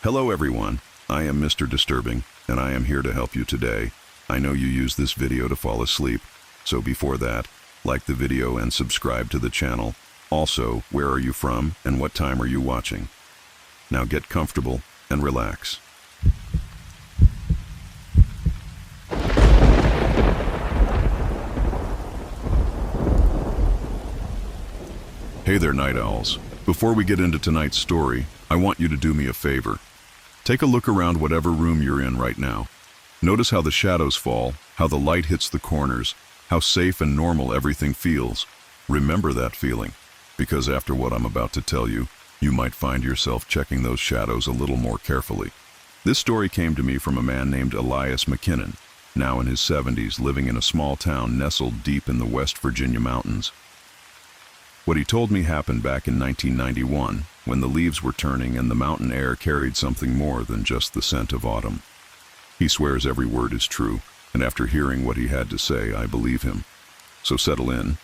Hello everyone, I am Mr. Disturbing, and I am here to help you today. I know you use this video to fall asleep, so before that, like the video and subscribe to the channel. Also, where are you from and what time are you watching? Now get comfortable and relax. Hey there, night owls. Before we get into tonight's story, I want you to do me a favor. Take a look around whatever room you're in right now. Notice how the shadows fall, how the light hits the corners, how safe and normal everything feels. Remember that feeling, because after what I'm about to tell you, you might find yourself checking those shadows a little more carefully. This story came to me from a man named Elias McKinnon, now in his 70s, living in a small town nestled deep in the West Virginia mountains. What he told me happened back in 1991, when the leaves were turning and the mountain air carried something more than just the scent of autumn. He swears every word is true, and after hearing what he had to say, I believe him. So settle in,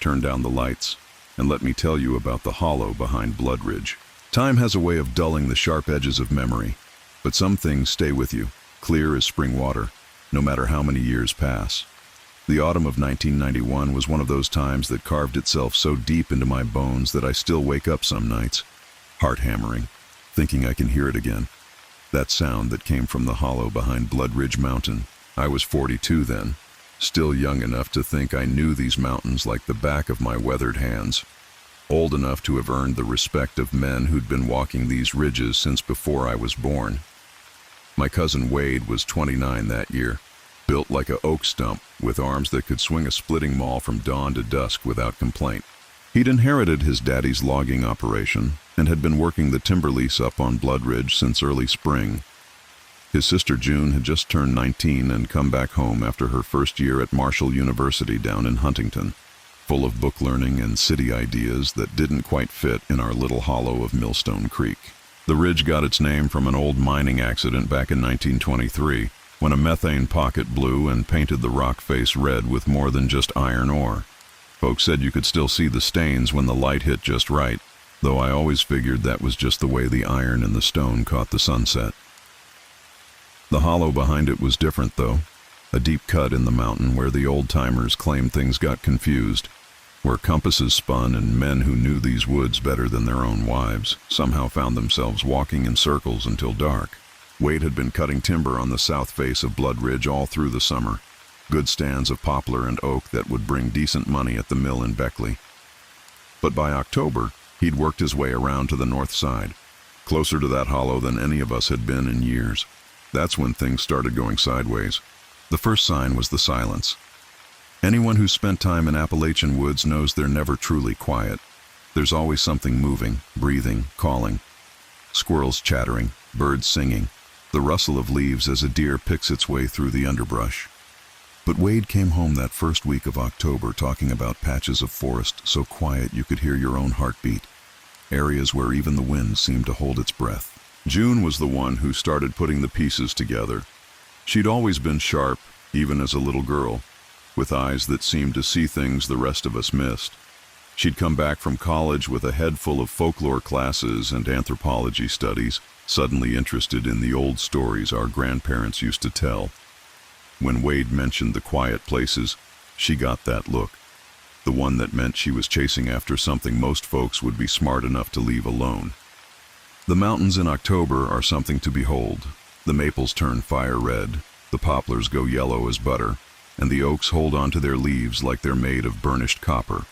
turn down the lights, and let me tell you about the hollow behind Blood Ridge. Time has a way of dulling the sharp edges of memory, but some things stay with you, clear as spring water, no matter how many years pass. The autumn of 1991 was one of those times that carved itself so deep into my bones that I still wake up some nights, heart hammering, thinking I can hear it again. That sound that came from the hollow behind Blood Ridge Mountain. I was 42 then, still young enough to think I knew these mountains like the back of my weathered hands, old enough to have earned the respect of men who'd been walking these ridges since before I was born. My cousin Wade was 29 that year, built like a oak stump, with arms that could swing a splitting maul from dawn to dusk without complaint. He'd inherited his daddy's logging operation and had been working the timber lease up on Blood Ridge since early spring. His sister June had just turned 19 and come back home after her first year at Marshall University down in Huntington, full of book learning and city ideas that didn't quite fit in our little hollow of Millstone Creek. The ridge got its name from an old mining accident back in 1923, when a methane pocket blew and painted the rock face red with more than just iron ore. Folks said you could still see the stains when the light hit just right, though I always figured that was just the way the iron in the stone caught the sunset. The hollow behind it was different though, a deep cut in the mountain where the old-timers claimed things got confused, where compasses spun and men who knew these woods better than their own wives somehow found themselves walking in circles until dark. Wade had been cutting timber on the south face of Blood Ridge all through the summer, good stands of poplar and oak that would bring decent money at the mill in Beckley. But by October, he'd worked his way around to the north side, closer to that hollow than any of us had been in years. That's when things started going sideways. The first sign was the silence. Anyone who's spent time in Appalachian woods knows they're never truly quiet. There's always something moving, breathing, calling. Squirrels chattering, birds singing, the rustle of leaves as a deer picks its way through the underbrush. But Wade came home that first week of October talking about patches of forest so quiet you could hear your own heartbeat, areas where even the wind seemed to hold its breath. June was the one who started putting the pieces together. She'd always been sharp, even as a little girl, with eyes that seemed to see things the rest of us missed. She'd come back from college with a head full of folklore classes and anthropology studies, suddenly interested in the old stories our grandparents used to tell. When Wade mentioned the quiet places, she got that look, the one that meant she was chasing after something most folks would be smart enough to leave alone. The mountains in October are something to behold. The maples turn fire red, the poplars go yellow as butter, and the oaks hold onto their leaves like they're made of burnished copper.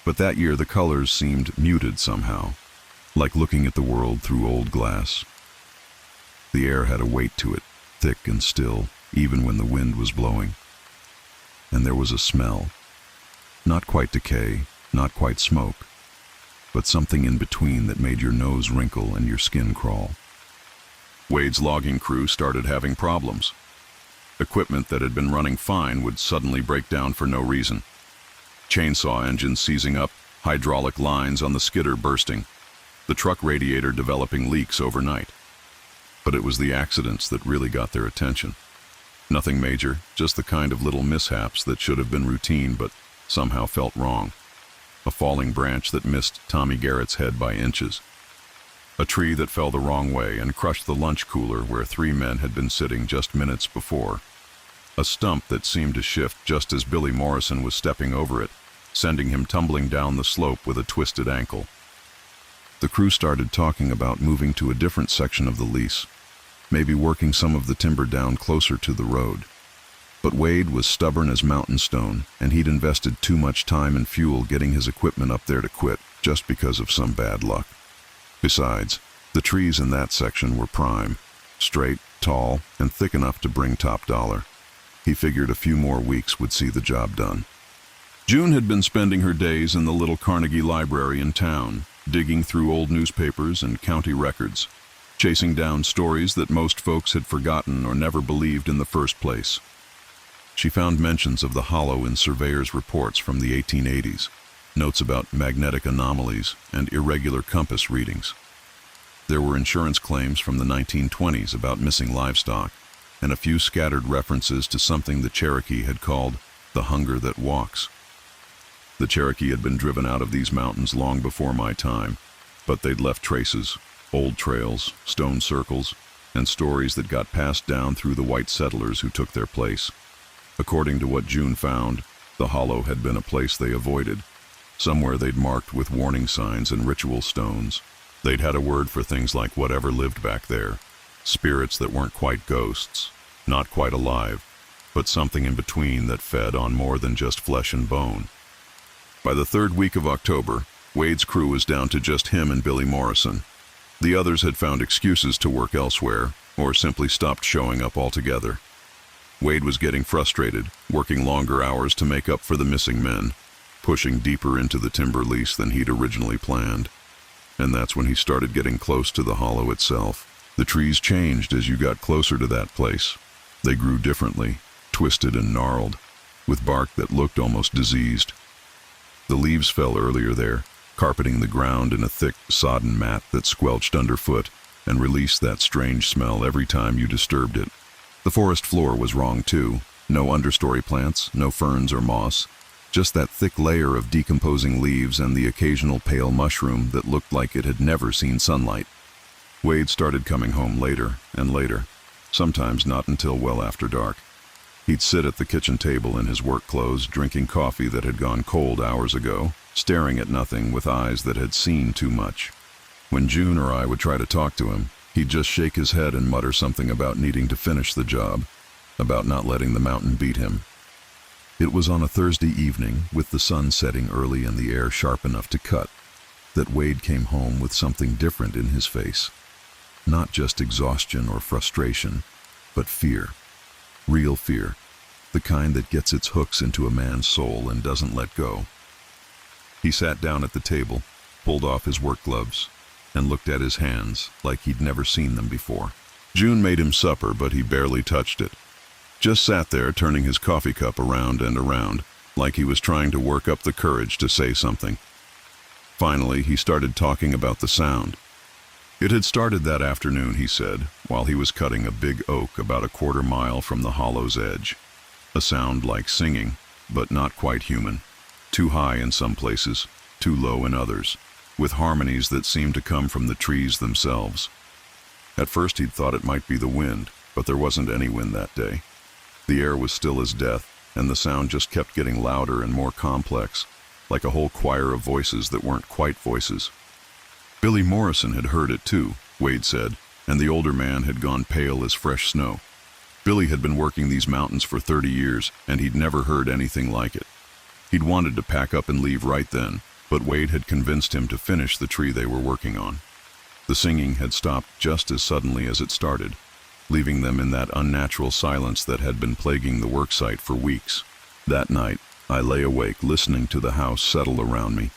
But that year the colors seemed muted somehow, like looking at the world through old glass. The air had a weight to it, thick and still, even when the wind was blowing. And there was a smell. Not quite decay, not quite smoke, but something in between that made your nose wrinkle and your skin crawl. Wade's logging crew started having problems. Equipment that had been running fine would suddenly break down for no reason. Chainsaw engines seizing up, hydraulic lines on the skidder bursting, the truck radiator developing leaks overnight. But it was the accidents that really got their attention. Nothing major, just the kind of little mishaps that should have been routine but somehow felt wrong. A falling branch that missed Tommy Garrett's head by inches. A tree that fell the wrong way and crushed the lunch cooler where 3 men had been sitting just minutes before. A stump that seemed to shift just as Billy Morrison was stepping over it, sending him tumbling down the slope with a twisted ankle. The crew started talking about moving to a different section of the lease, maybe working some of the timber down closer to the road. But Wade was stubborn as mountain stone, and he'd invested too much time and fuel getting his equipment up there to quit just because of some bad luck. Besides, the trees in that section were prime, straight, tall, and thick enough to bring top dollar. He figured a few more weeks would see the job done. June had been spending her days in the little Carnegie Library in town, digging through old newspapers and county records, chasing down stories that most folks had forgotten or never believed in the first place. She found mentions of the hollow in surveyors' reports from the 1880s, notes about magnetic anomalies and irregular compass readings. There were insurance claims from the 1920s about missing livestock, and a few scattered references to something the Cherokee had called the hunger that walks. The Cherokee had been driven out of these mountains long before my time, but they'd left traces, old trails, stone circles, and stories that got passed down through the white settlers who took their place. According to what June found, the hollow had been a place they avoided, somewhere they'd marked with warning signs and ritual stones. They'd had a word for things like whatever lived back there, spirits that weren't quite ghosts, not quite alive, but something in between that fed on more than just flesh and bone. By the 3rd week of October, Wade's crew was down to just him and Billy Morrison. The others had found excuses to work elsewhere, or simply stopped showing up altogether. Wade was getting frustrated, working longer hours to make up for the missing men, pushing deeper into the timber lease than he'd originally planned. And that's when he started getting close to the hollow itself. The trees changed as you got closer to that place. They grew differently, twisted and gnarled, with bark that looked almost diseased. The leaves fell earlier there, carpeting the ground in a thick, sodden mat that squelched underfoot and released that strange smell every time you disturbed it. The forest floor was wrong too. No understory plants, no ferns or moss, just that thick layer of decomposing leaves and the occasional pale mushroom that looked like it had never seen sunlight. Wade started coming home later and later, sometimes not until well after dark. He'd sit at the kitchen table in his work clothes, drinking coffee that had gone cold hours ago, staring at nothing with eyes that had seen too much. When June or I would try to talk to him, he'd just shake his head and mutter something about needing to finish the job, about not letting the mountain beat him. It was on a Thursday evening, with the sun setting early and the air sharp enough to cut, that Wade came home with something different in his face. Not just exhaustion or frustration, but fear. Real fear. The kind that gets its hooks into a man's soul and doesn't let go. He sat down at the table, pulled off his work gloves, and looked at his hands like he'd never seen them before. June made him supper, but he barely touched it. Just sat there turning his coffee cup around and around, like he was trying to work up the courage to say something. Finally, he started talking about the sound. It had started that afternoon, he said, while he was cutting a big oak about a quarter mile from the hollow's edge. A sound like singing, but not quite human. Too high in some places, too low in others, with harmonies that seemed to come from the trees themselves. At first he'd thought it might be the wind, but there wasn't any wind that day. The air was still as death, and the sound just kept getting louder and more complex, like a whole choir of voices that weren't quite voices. Billy Morrison had heard it too, Wade said, and the older man had gone pale as fresh snow. Billy had been working these mountains for 30 years, and he'd never heard anything like it. He'd wanted to pack up and leave right then, but Wade had convinced him to finish the tree they were working on. The singing had stopped just as suddenly as it started, leaving them in that unnatural silence that had been plaguing the worksite for weeks. That night, I lay awake listening to the house settle around me,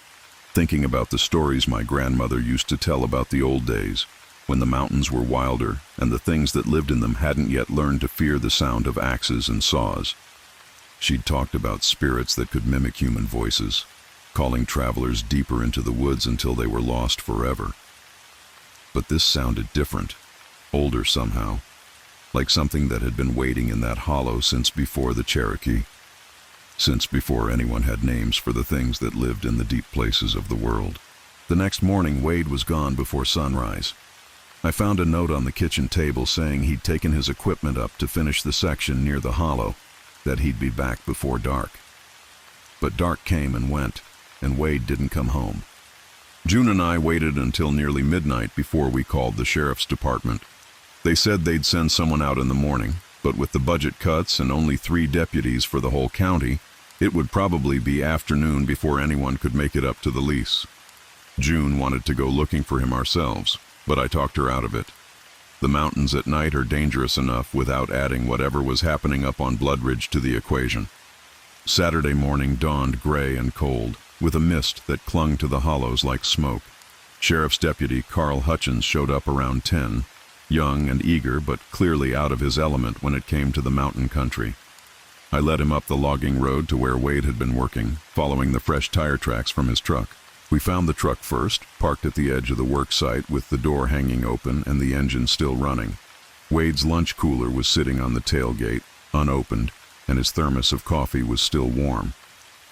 thinking about the stories my grandmother used to tell about the old days, when the mountains were wilder and the things that lived in them hadn't yet learned to fear the sound of axes and saws. She'd talked about spirits that could mimic human voices, calling travelers deeper into the woods until they were lost forever. But this sounded different, older somehow, like something that had been waiting in that hollow since before the Cherokee, since before anyone had names for the things that lived in the deep places of the world. The next morning, Wade was gone before sunrise. I found a note on the kitchen table saying he'd taken his equipment up to finish the section near the hollow, that he'd be back before dark. But dark came and went, and Wade didn't come home. June and I waited until nearly midnight before we called the sheriff's department. They said they'd send someone out in the morning, but with the budget cuts and only 3 deputies for the whole county, it would probably be afternoon before anyone could make it up to the lease. June wanted to go looking for him ourselves, but I talked her out of it. The mountains at night are dangerous enough without adding whatever was happening up on Blood Ridge to the equation. Saturday morning dawned gray and cold, with a mist that clung to the hollows like smoke. Sheriff's Deputy Carl Hutchins showed up around 10, young and eager but clearly out of his element when it came to the mountain country. I led him up the logging road to where Wade had been working, following the fresh tire tracks from his truck. We found the truck first, parked at the edge of the work site with the door hanging open and the engine still running. Wade's lunch cooler was sitting on the tailgate, unopened, and his thermos of coffee was still warm.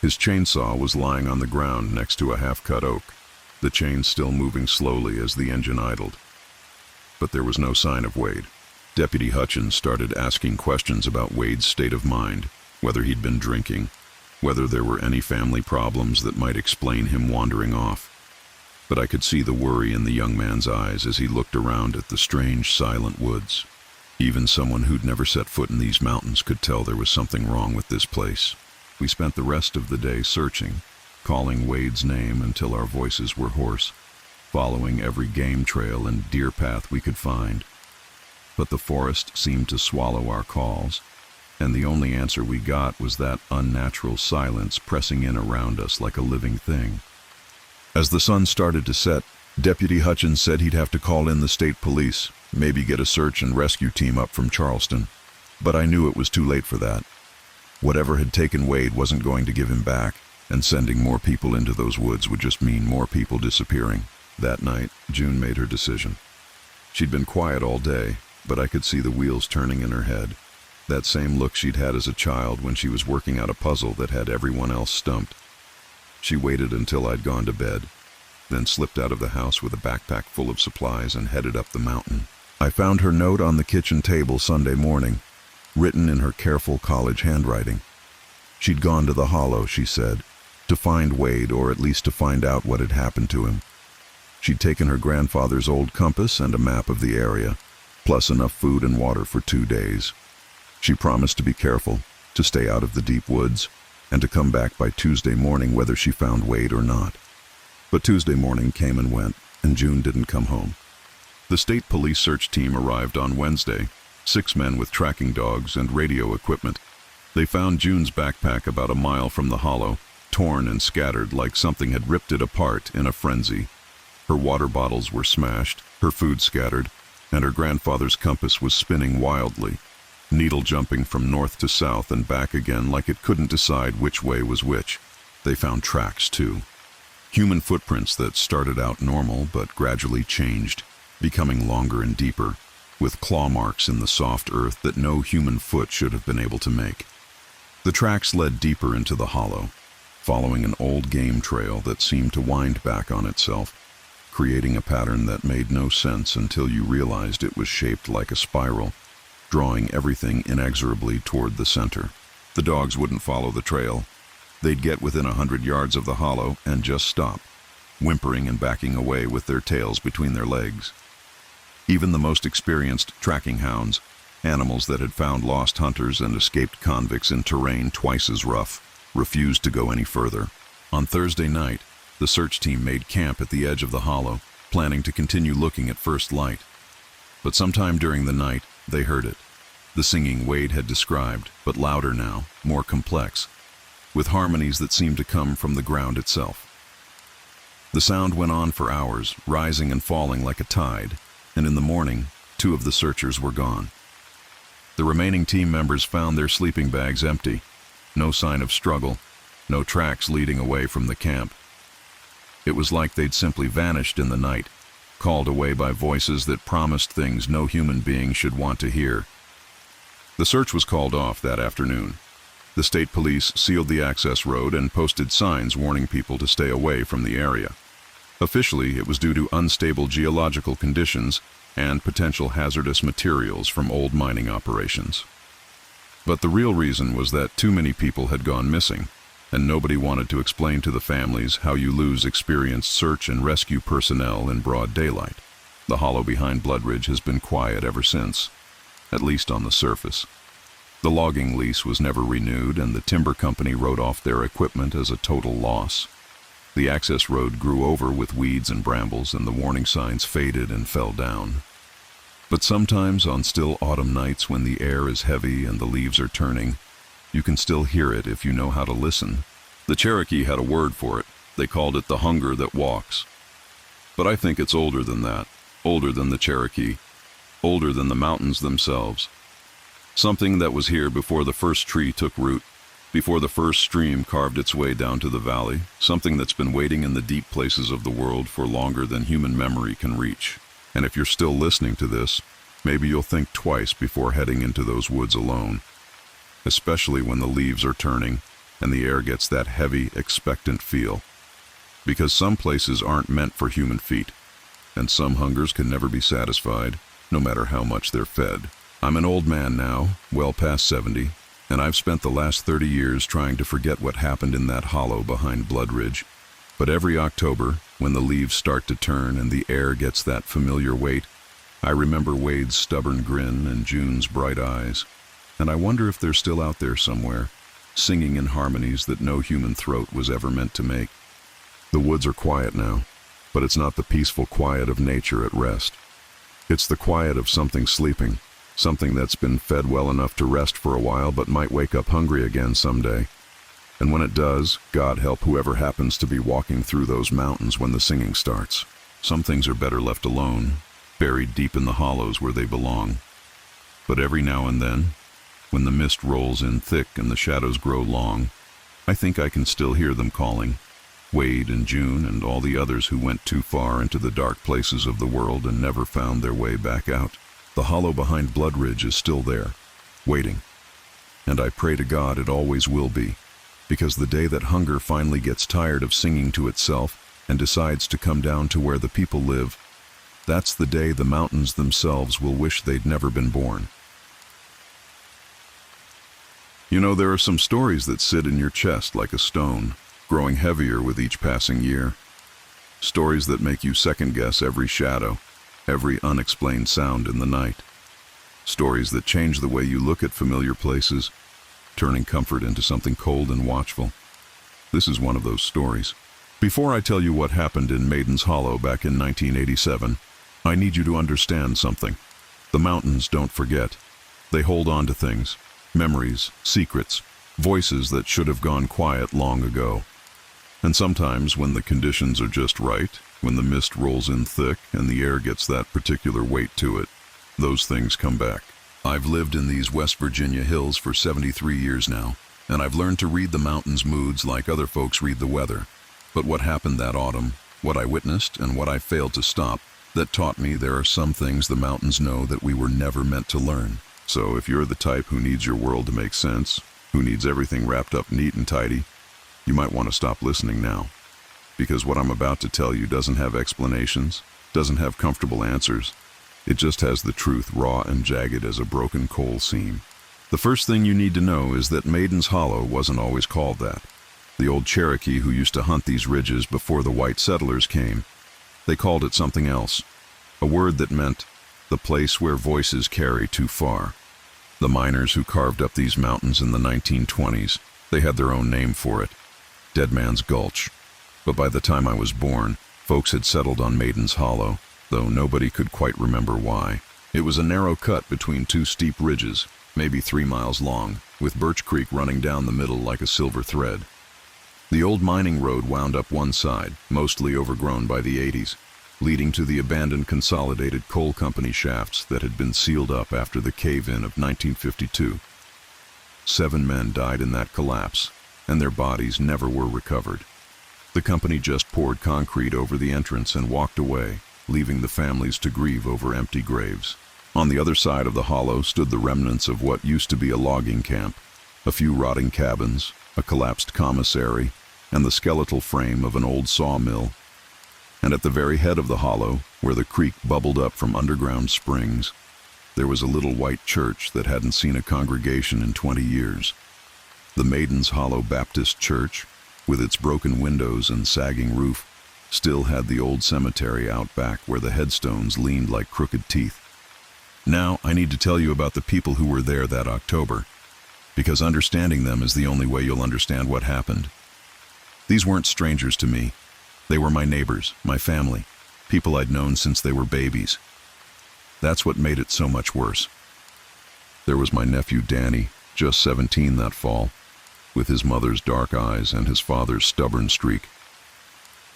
His chainsaw was lying on the ground next to a half-cut oak, the chain still moving slowly as the engine idled. But there was no sign of Wade. Deputy Hutchins started asking questions about Wade's state of mind, whether he'd been drinking, whether there were any family problems that might explain him wandering off. But I could see the worry in the young man's eyes as he looked around at the strange, silent woods. Even someone who'd never set foot in these mountains could tell there was something wrong with this place. We spent the rest of the day searching, calling Wade's name until our voices were hoarse, following every game trail and deer path we could find. But the forest seemed to swallow our calls, and the only answer we got was that unnatural silence pressing in around us like a living thing. As the sun started to set, Deputy Hutchins said he'd have to call in the state police, maybe get a search and rescue team up from Charleston. But I knew it was too late for that. Whatever had taken Wade wasn't going to give him back, and sending more people into those woods would just mean more people disappearing. That night, June made her decision. She'd been quiet all day, but I could see the wheels turning in her head. That same look she'd had as a child when she was working out a puzzle that had everyone else stumped. She waited until I'd gone to bed, then slipped out of the house with a backpack full of supplies and headed up the mountain. I found her note on the kitchen table Sunday morning, written in her careful college handwriting. She'd gone to the hollow, she said, to find Wade, or at least to find out what had happened to him. She'd taken her grandfather's old compass and a map of the area, plus enough food and water for 2 days. She promised to be careful, to stay out of the deep woods, and to come back by Tuesday morning whether she found Wade or not. But Tuesday morning came and went, and June didn't come home. The state police search team arrived on Wednesday, 6 men with tracking dogs and radio equipment. They found June's backpack about a mile from the hollow, torn and scattered like something had ripped it apart in a frenzy. Her water bottles were smashed, her food scattered, and her grandfather's compass was spinning wildly, needle jumping from north to south and back again like it couldn't decide which way was which. They found tracks, too. Human footprints that started out normal but gradually changed, becoming longer and deeper, with claw marks in the soft earth that no human foot should have been able to make. The tracks led deeper into the hollow, following an old game trail that seemed to wind back on itself, creating a pattern that made no sense until you realized it was shaped like a spiral, drawing everything inexorably toward the center. The dogs wouldn't follow the trail. They'd get within 100 yards of the hollow and just stop, whimpering and backing away with their tails between their legs. Even the most experienced tracking hounds, animals that had found lost hunters and escaped convicts in terrain twice as rough, refused to go any further. On Thursday night, the search team made camp at the edge of the hollow, planning to continue looking at first light. But sometime during the night, they heard it. The singing Wade had described, but louder now, more complex, with harmonies that seemed to come from the ground itself. The sound went on for hours, rising and falling like a tide, and in the morning, 2 of the searchers were gone. The remaining team members found their sleeping bags empty. No sign of struggle, no tracks leading away from the camp. It was like they'd simply vanished in the night, called away by voices that promised things no human being should want to hear. The search was called off that afternoon. The state police sealed the access road and posted signs warning people to stay away from the area. Officially, it was due to unstable geological conditions and potential hazardous materials from old mining operations. But the real reason was that too many people had gone missing, and nobody wanted to explain to the families how you lose experienced search and rescue personnel in broad daylight. The hollow behind Blood Ridge has been quiet ever since, at least on the surface. The logging lease was never renewed, and the timber company wrote off their equipment as a total loss. The access road grew over with weeds and brambles, and the warning signs faded and fell down. But sometimes on still autumn nights when the air is heavy and the leaves are turning, you can still hear it if you know how to listen. The Cherokee had a word for it. They called it the hunger that walks. But I think it's older than that, older than the Cherokee, older than the mountains themselves. Something that was here before the first tree took root, before the first stream carved its way down to the valley, something that's been waiting in the deep places of the world for longer than human memory can reach. And if you're still listening to this, maybe you'll think twice before heading into those woods alone, especially when the leaves are turning and the air gets that heavy, expectant feel. Because some places aren't meant for human feet, and some hungers can never be satisfied, no matter how much they're fed. I'm an old man now, well past 70, and I've spent the last 30 years trying to forget what happened in that hollow behind Blood Ridge. But every October, when the leaves start to turn and the air gets that familiar weight, I remember Wade's stubborn grin and June's bright eyes, and I wonder if they're still out there somewhere, singing in harmonies that no human throat was ever meant to make. The woods are quiet now, but it's not the peaceful quiet of nature at rest. It's the quiet of something sleeping, something that's been fed well enough to rest for a while but might wake up hungry again someday. And when it does, God help whoever happens to be walking through those mountains when the singing starts. Some things are better left alone, buried deep in the hollows where they belong. But every now and then, when the mist rolls in thick and the shadows grow long, I think I can still hear them calling. Wade and June and all the others who went too far into the dark places of the world and never found their way back out. The hollow behind Blood Ridge is still there, waiting. And I pray to God it always will be, because the day that hunger finally gets tired of singing to itself and decides to come down to where the people live, that's the day the mountains themselves will wish they'd never been born. You know, there are some stories that sit in your chest like a stone, growing heavier with each passing year. Stories that make you second-guess every shadow, every unexplained sound in the night. Stories that change the way you look at familiar places, turning comfort into something cold and watchful. This is one of those stories. Before I tell you what happened in Maiden's Hollow back in 1987, I need you to understand something. The mountains don't forget. They hold on to things, memories, secrets, voices that should have gone quiet long ago. And sometimes when the conditions are just right, when the mist rolls in thick and the air gets that particular weight to it, those things come back. I've lived in these West Virginia hills for 73 years now, and I've learned to read the mountains' moods like other folks read the weather. But what happened that autumn, what I witnessed and what I failed to stop, that taught me there are some things the mountains know that we were never meant to learn. So if you're the type who needs your world to make sense, who needs everything wrapped up neat and tidy, you might want to stop listening now. Because what I'm about to tell you doesn't have explanations, doesn't have comfortable answers. It just has the truth raw and jagged as a broken coal seam. The first thing you need to know is that Maiden's Hollow wasn't always called that. The old Cherokee who used to hunt these ridges before the white settlers came, they called it something else, a word that meant the place where voices carry too far. The miners who carved up these mountains in the 1920s, they had their own name for it, Dead Man's Gulch. But by the time I was born, folks had settled on Maiden's Hollow, though nobody could quite remember why. It was a narrow cut between two steep ridges, maybe 3 miles long, with Birch Creek running down the middle like a silver thread. The old mining road wound up one side, mostly overgrown by the 80s, leading to the abandoned Consolidated Coal Company shafts that had been sealed up after the cave-in of 1952. 7 men died in that collapse, and their bodies never were recovered. The company just poured concrete over the entrance and walked away, leaving the families to grieve over empty graves. On the other side of the hollow stood the remnants of what used to be a logging camp, a few rotting cabins, a collapsed commissary, and the skeletal frame of an old sawmill. And at the very head of the hollow, where the creek bubbled up from underground springs, there was a little white church that hadn't seen a congregation in 20 years. The Maiden's Hollow Baptist Church, with its broken windows and sagging roof, still had the old cemetery out back where the headstones leaned like crooked teeth. Now, I need to tell you about the people who were there that October, because understanding them is the only way you'll understand what happened. These weren't strangers to me. They were my neighbors, my family, people I'd known since they were babies. That's what made it so much worse. There was my nephew Danny, just 17 that fall, with his mother's dark eyes and his father's stubborn streak.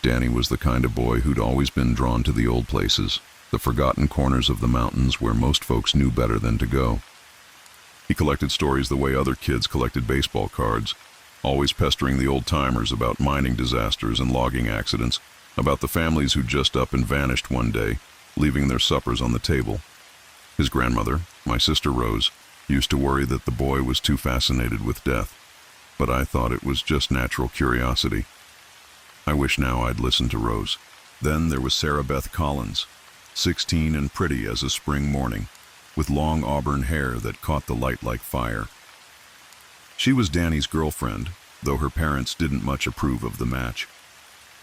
Danny was the kind of boy who'd always been drawn to the old places, the forgotten corners of the mountains where most folks knew better than to go. He collected stories the way other kids collected baseball cards, always pestering the old-timers about mining disasters and logging accidents, about the families who'd just up and vanished one day, leaving their suppers on the table. His grandmother, my sister Rose, used to worry that the boy was too fascinated with death, but I thought it was just natural curiosity. I wish now I'd listened to Rose. Then there was Sarah Beth Collins, 16 and pretty as a spring morning, with long auburn hair that caught the light like fire. She was Danny's girlfriend, though her parents didn't much approve of the match.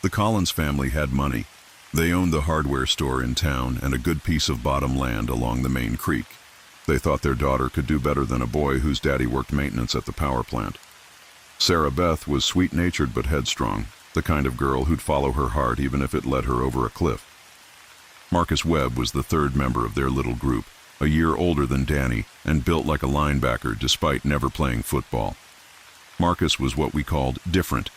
The Collins family had money. They owned the hardware store in town and a good piece of bottom land along the main creek. They thought their daughter could do better than a boy whose daddy worked maintenance at the power plant. Sarah Beth was sweet-natured but headstrong, the kind of girl who'd follow her heart even if it led her over a cliff. Marcus Webb was the third member of their little group, a year older than Danny and built like a linebacker despite never playing football. Marcus was what we called different.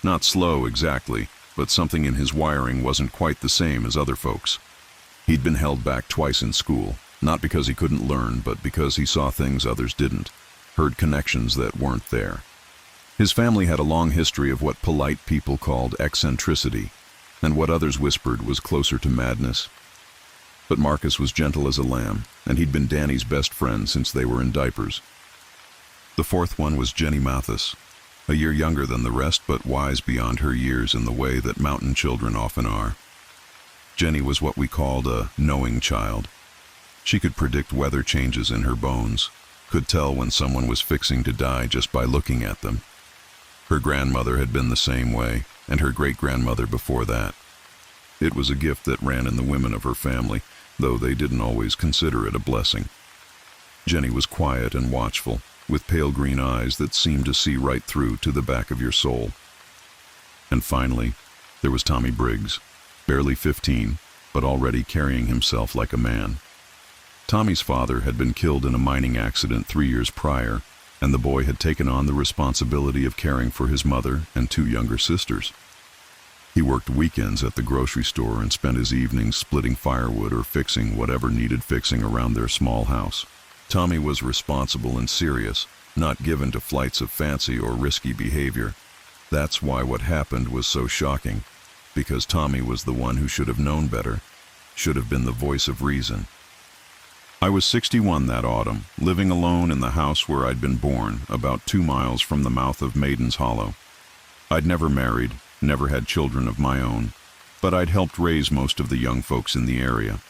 Not slow exactly, but something in his wiring wasn't quite the same as other folks. He'd been held back twice in school, not because he couldn't learn, but because he saw things others didn't, heard connections that weren't there. His family had a long history of what polite people called eccentricity, and what others whispered was closer to madness. But Marcus was gentle as a lamb, and he'd been Danny's best friend since they were in diapers. The fourth one was Jenny Mathis, a year younger than the rest but wise beyond her years in the way that mountain children often are. Jenny was what we called a knowing child. She could predict weather changes in her bones, could tell when someone was fixing to die just by looking at them. Her grandmother had been the same way, and her great-grandmother before that. It was a gift that ran in the women of her family, though they didn't always consider it a blessing. Jenny was quiet and watchful, with pale green eyes that seemed to see right through to the back of your soul. And finally, there was Tommy Briggs, barely 15, but already carrying himself like a man. Tommy's father had been killed in a mining accident 3 years prior, and the boy had taken on the responsibility of caring for his mother and 2 younger sisters. He worked weekends at the grocery store and spent his evenings splitting firewood or fixing whatever needed fixing around their small house. Tommy was responsible and serious, not given to flights of fancy or risky behavior. That's why what happened was so shocking, because Tommy was the one who should have known better, should have been the voice of reason. I was 61 that autumn, living alone in the house where I'd been born, about 2 miles from the mouth of Maiden's Hollow. I'd never married, never had children of my own, but I'd helped raise most of the young folks in the area.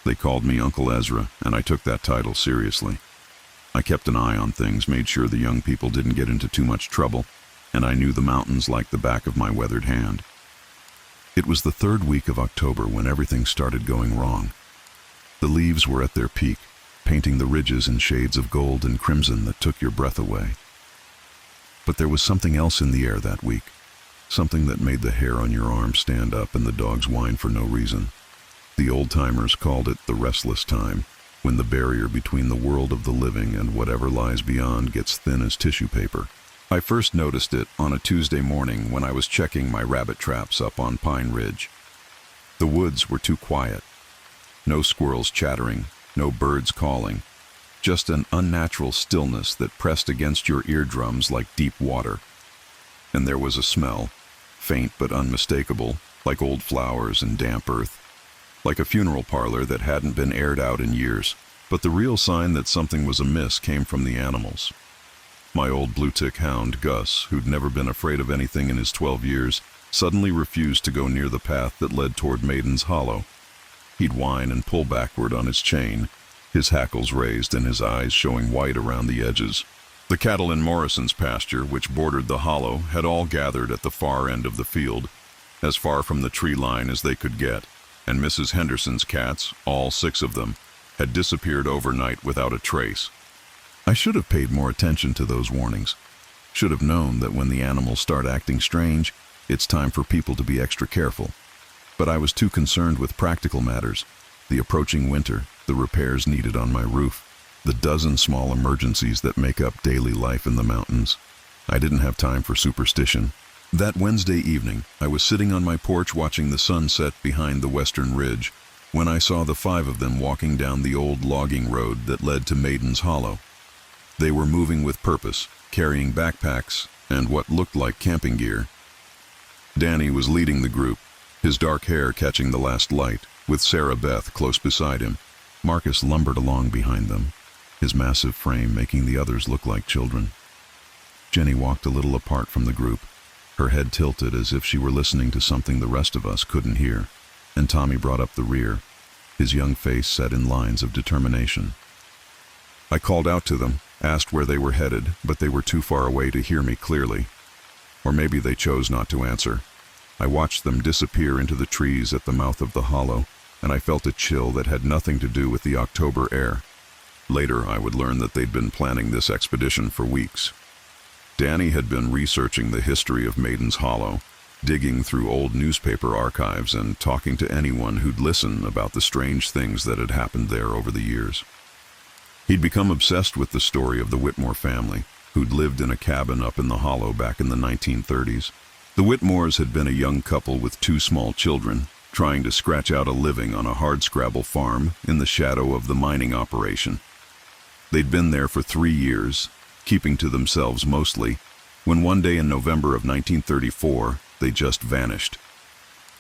They called me Uncle Ezra, and I took that title seriously. I kept an eye on things, made sure the young people didn't get into too much trouble, and I knew the mountains like the back of my weathered hand. It was the 3rd week of October when everything started going wrong. The leaves were at their peak, painting the ridges in shades of gold and crimson that took your breath away. But there was something else in the air that week, something that made the hair on your arm stand up and the dogs whine for no reason. The old-timers called it the restless time, when the barrier between the world of the living and whatever lies beyond gets thin as tissue paper. I first noticed it on a Tuesday morning when I was checking my rabbit traps up on Pine Ridge. The woods were too quiet. No squirrels chattering, no birds calling, just an unnatural stillness that pressed against your eardrums like deep water. And there was a smell, faint but unmistakable, like old flowers and damp earth, like a funeral parlor that hadn't been aired out in years. But the real sign that something was amiss came from the animals. My old blue-tick hound, Gus, who'd never been afraid of anything in his 12 years, suddenly refused to go near the path that led toward Maiden's Hollow. He'd whine and pull backward on his chain, his hackles raised and his eyes showing white around the edges. The cattle in Morrison's pasture, which bordered the hollow, had all gathered at the far end of the field, as far from the tree line as they could get, and Mrs. Henderson's cats, all 6 of them, had disappeared overnight without a trace. I should have paid more attention to those warnings. Should have known that when the animals start acting strange, it's time for people to be extra careful. But I was too concerned with practical matters, the approaching winter, the repairs needed on my roof, the dozen small emergencies that make up daily life in the mountains. I didn't have time for superstition. That Wednesday evening, I was sitting on my porch watching the sun set behind the western ridge, when I saw the 5 of them walking down the old logging road that led to Maiden's Hollow. They were moving with purpose, carrying backpacks and what looked like camping gear. Danny was leading the group, his dark hair catching the last light, with Sarah Beth close beside him. Marcus lumbered along behind them, his massive frame making the others look like children. Jenny walked a little apart from the group, her head tilted as if she were listening to something the rest of us couldn't hear, and Tommy brought up the rear, his young face set in lines of determination. I called out to them, asked where they were headed, but they were too far away to hear me clearly. Or maybe they chose not to answer. I watched them disappear into the trees at the mouth of the hollow, and I felt a chill that had nothing to do with the October air. Later, I would learn that they'd been planning this expedition for weeks. Danny had been researching the history of Maiden's Hollow, digging through old newspaper archives and talking to anyone who'd listen about the strange things that had happened there over the years. He'd become obsessed with the story of the Whitmore family, who'd lived in a cabin up in the hollow back in the 1930s. The Whitmores had been a young couple with 2 small children, trying to scratch out a living on a hardscrabble farm in the shadow of the mining operation. They'd been there for 3 years, keeping to themselves mostly, when one day in November of 1934, they just vanished.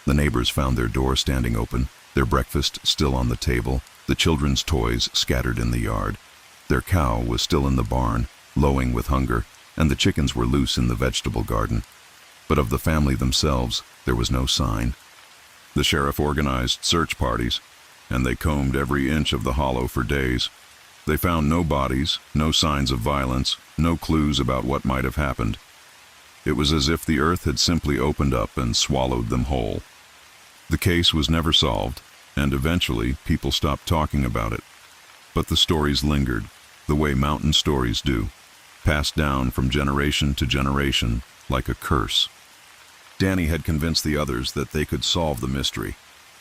The neighbors found their door standing open, their breakfast still on the table, the children's toys scattered in the yard. Their cow was still in the barn, lowing with hunger, and the chickens were loose in the vegetable garden. But of the family themselves, there was no sign. The sheriff organized search parties, and they combed every inch of the hollow for days. They found no bodies, no signs of violence, no clues about what might have happened. It was as if the earth had simply opened up and swallowed them whole. The case was never solved, and eventually people stopped talking about it. But the stories lingered, the way mountain stories do, passed down from generation to generation like a curse. Danny had convinced the others that they could solve the mystery,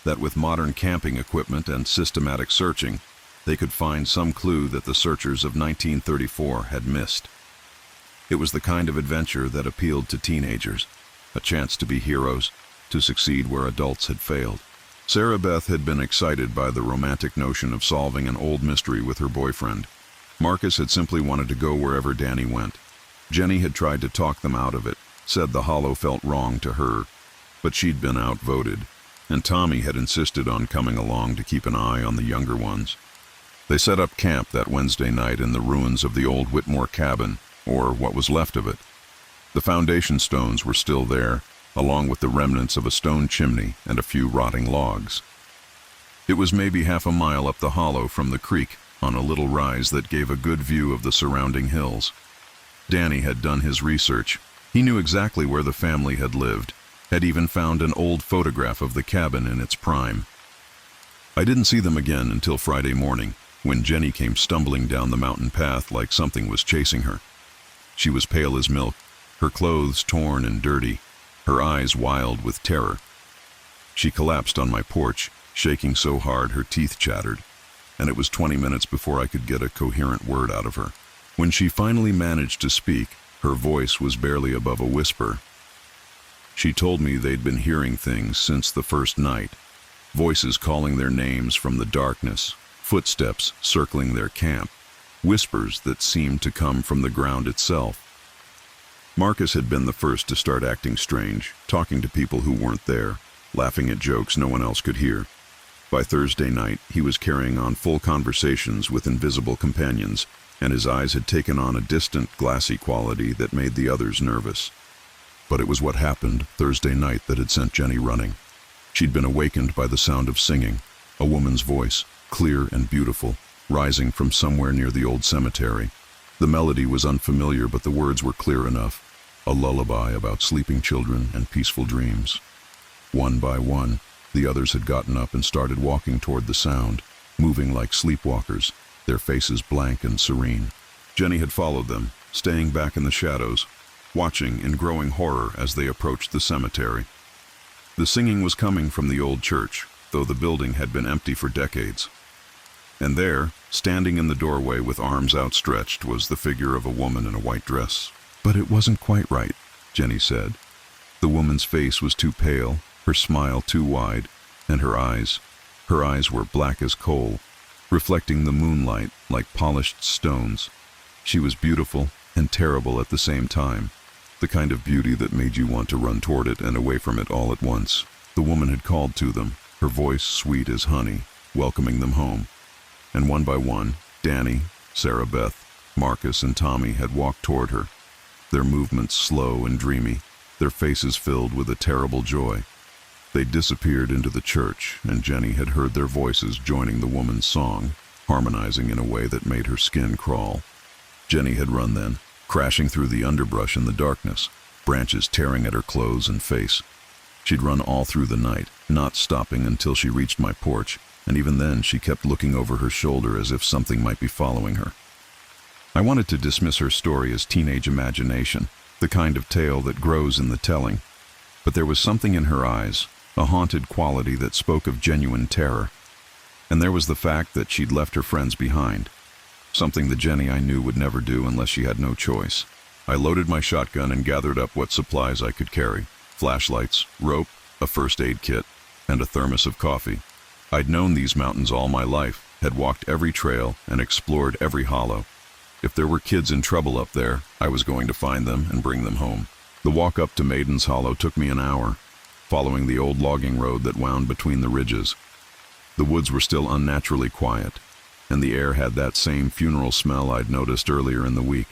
that with modern camping equipment and systematic searching, they could find some clue that the searchers of 1934 had missed. It was the kind of adventure that appealed to teenagers, a chance to be heroes, to succeed where adults had failed. Sarah Beth had been excited by the romantic notion of solving an old mystery with her boyfriend. Marcus had simply wanted to go wherever Danny went. Jenny had tried to talk them out of it, said the hollow felt wrong to her, but she'd been outvoted, and Tommy had insisted on coming along to keep an eye on the younger ones. They set up camp that Wednesday night in the ruins of the old Whitmore cabin, or what was left of it. The foundation stones were still there, along with the remnants of a stone chimney and a few rotting logs. It was maybe half a mile up the hollow from the creek, on a little rise that gave a good view of the surrounding hills. Danny had done his research. He knew exactly where the family had lived, had even found an old photograph of the cabin in its prime. I didn't see them again until Friday morning, when Jenny came stumbling down the mountain path like something was chasing her. She was pale as milk, her clothes torn and dirty, her eyes wild with terror. She collapsed on my porch, shaking so hard her teeth chattered, and it was 20 minutes before I could get a coherent word out of her. When she finally managed to speak, her voice was barely above a whisper. She told me they'd been hearing things since the first night, voices calling their names from the darkness, footsteps circling their camp, whispers that seemed to come from the ground itself. Marcus had been the first to start acting strange, talking to people who weren't there, laughing at jokes no one else could hear. By Thursday night, he was carrying on full conversations with invisible companions, and his eyes had taken on a distant, glassy quality that made the others nervous. But it was what happened Thursday night that had sent Jenny running. She'd been awakened by the sound of singing, a woman's voice, clear and beautiful, rising from somewhere near the old cemetery. The melody was unfamiliar, but the words were clear enough, a lullaby about sleeping children and peaceful dreams. One by one, the others had gotten up and started walking toward the sound, moving like sleepwalkers, their faces blank and serene. Jenny had followed them, staying back in the shadows, watching in growing horror as they approached the cemetery. The singing was coming from the old church, though the building had been empty for decades. And there, standing in the doorway with arms outstretched, was the figure of a woman in a white dress. "But it wasn't quite right," Jenny said. The woman's face was too pale, her smile too wide, and her eyes were black as coal, reflecting the moonlight like polished stones. She was beautiful and terrible at the same time, the kind of beauty that made you want to run toward it and away from it all at once. The woman had called to them, her voice sweet as honey, welcoming them home. And one by one, Danny, Sarah Beth, Marcus, and Tommy had walked toward her, their movements slow and dreamy, their faces filled with a terrible joy. They disappeared into the church, and Jenny had heard their voices joining the woman's song, harmonizing in a way that made her skin crawl. Jenny had run then, crashing through the underbrush in the darkness, branches tearing at her clothes and face. She'd run all through the night, not stopping until she reached my porch, and even then she kept looking over her shoulder as if something might be following her. I wanted to dismiss her story as teenage imagination, the kind of tale that grows in the telling, but there was something in her eyes, a haunted quality that spoke of genuine terror. And there was the fact that she'd left her friends behind, something that Jenny I knew would never do unless she had no choice. I loaded my shotgun and gathered up what supplies I could carry: flashlights, rope, a first aid kit, and a thermos of coffee. I'd known these mountains all my life, had walked every trail and explored every hollow. If there were kids in trouble up there, I was going to find them and bring them home. The walk up to Maiden's Hollow took me an hour, following the old logging road that wound between the ridges. The woods were still unnaturally quiet, and the air had that same funeral smell I'd noticed earlier in the week.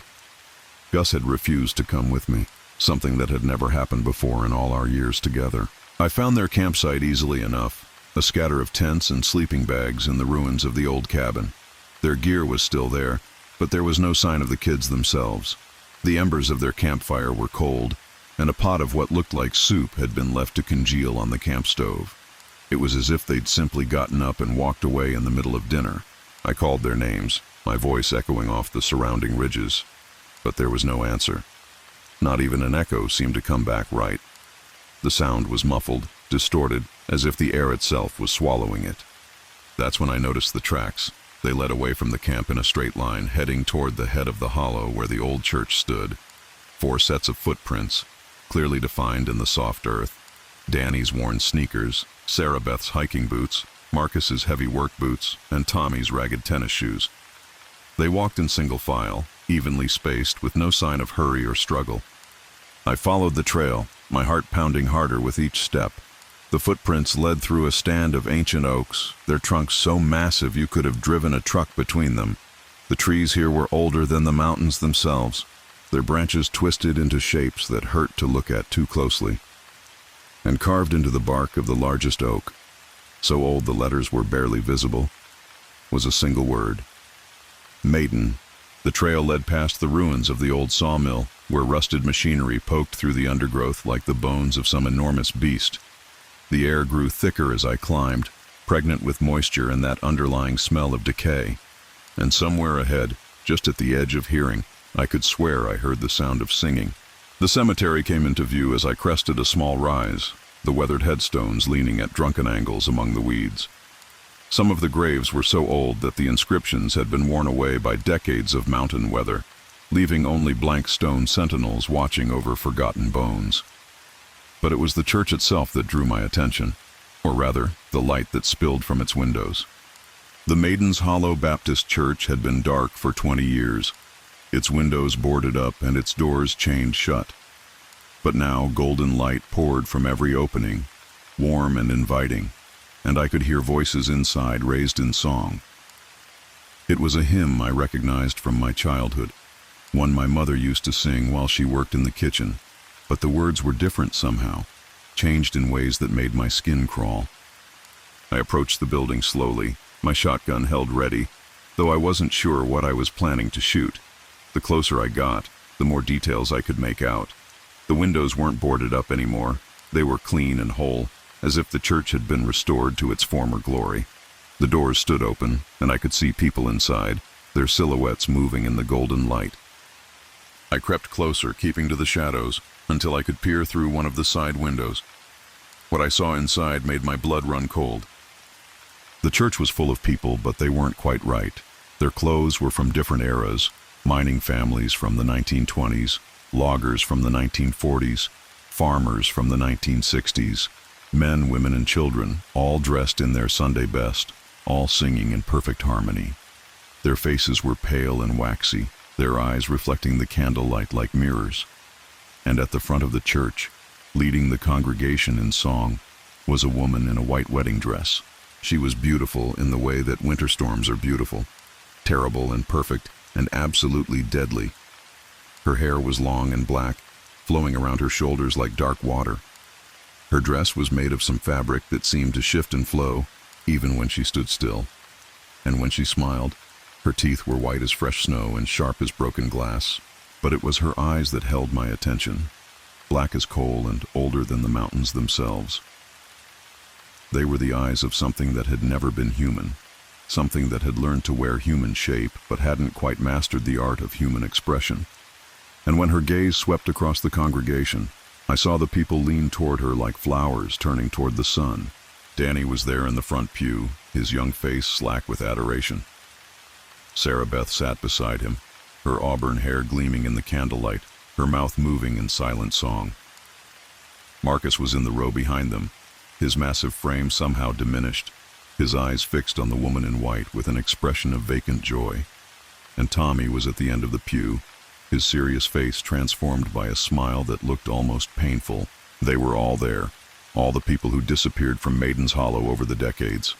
Gus had refused to come with me, something that had never happened before in all our years together. I found their campsite easily enough, a scatter of tents and sleeping bags in the ruins of the old cabin. Their gear was still there, but there was no sign of the kids themselves. The embers of their campfire were cold, and a pot of what looked like soup had been left to congeal on the camp stove. It was as if they'd simply gotten up and walked away in the middle of dinner. I called their names, my voice echoing off the surrounding ridges, but there was no answer. Not even an echo seemed to come back right. The sound was muffled, distorted, as if the air itself was swallowing it. That's when I noticed the tracks. They led away from the camp in a straight line, heading toward the head of the hollow where the old church stood. 4 sets of footprints, clearly defined in the soft earth. Danny's worn sneakers, Sarah Beth's hiking boots, Marcus's heavy work boots, and Tommy's ragged tennis shoes. They walked in single file, evenly spaced, with no sign of hurry or struggle. I followed the trail, my heart pounding harder with each step. The footprints led through a stand of ancient oaks, their trunks so massive you could have driven a truck between them. The trees here were older than the mountains themselves, their branches twisted into shapes that hurt to look at too closely. And carved into the bark of the largest oak, so old the letters were barely visible, was a single word: Maiden. The trail led past the ruins of the old sawmill, where rusted machinery poked through the undergrowth like the bones of some enormous beast. The air grew thicker as I climbed, pregnant with moisture and that underlying smell of decay. And somewhere ahead, just at the edge of hearing, I could swear I heard the sound of singing. The cemetery came into view as I crested a small rise, the weathered headstones leaning at drunken angles among the weeds. Some of the graves were so old that the inscriptions had been worn away by decades of mountain weather, leaving only blank stone sentinels watching over forgotten bones. But it was the church itself that drew my attention, or rather, the light that spilled from its windows. The Maiden's Hollow Baptist Church had been dark for 20 years, its windows boarded up and its doors chained shut. But now golden light poured from every opening, warm and inviting. and I could hear voices inside raised in song. It was a hymn I recognized from my childhood, one my mother used to sing while she worked in the kitchen, but the words were different somehow, changed in ways that made my skin crawl. I approached the building slowly, my shotgun held ready, though I wasn't sure what I was planning to shoot. The closer I got, the more details I could make out. The windows weren't boarded up anymore. They were clean and whole, as if the church had been restored to its former glory. The doors stood open, and I could see people inside, their silhouettes moving in the golden light. I crept closer, keeping to the shadows, until I could peer through one of the side windows. What I saw inside made my blood run cold. The church was full of people, but they weren't quite right. Their clothes were from different eras, mining families from the 1920s, loggers from the 1940s, farmers from the 1960s, men, women, and children, all dressed in their Sunday best, all singing in perfect harmony. Their faces were pale and waxy, their eyes reflecting the candlelight like mirrors. And at the front of the church, leading the congregation in song, was a woman in a white wedding dress. She was beautiful in the way that winter storms are beautiful, terrible and perfect and absolutely deadly. Her hair was long and black, flowing around her shoulders like dark water. Her dress was made of some fabric that seemed to shift and flow, even when she stood still. And when she smiled, her teeth were white as fresh snow and sharp as broken glass. But it was her eyes that held my attention, black as coal and older than the mountains themselves. They were the eyes of something that had never been human, something that had learned to wear human shape but hadn't quite mastered the art of human expression. And when her gaze swept across the congregation, I saw the people lean toward her like flowers turning toward the sun. Danny was there in the front pew, his young face slack with adoration. Sarah Beth sat beside him, her auburn hair gleaming in the candlelight, her mouth moving in silent song. Marcus was in the row behind them, his massive frame somehow diminished, his eyes fixed on the woman in white with an expression of vacant joy. And Tommy was at the end of the pew, his serious face transformed by a smile that looked almost painful. They were all there, all the people who disappeared from Maiden's Hollow over the decades.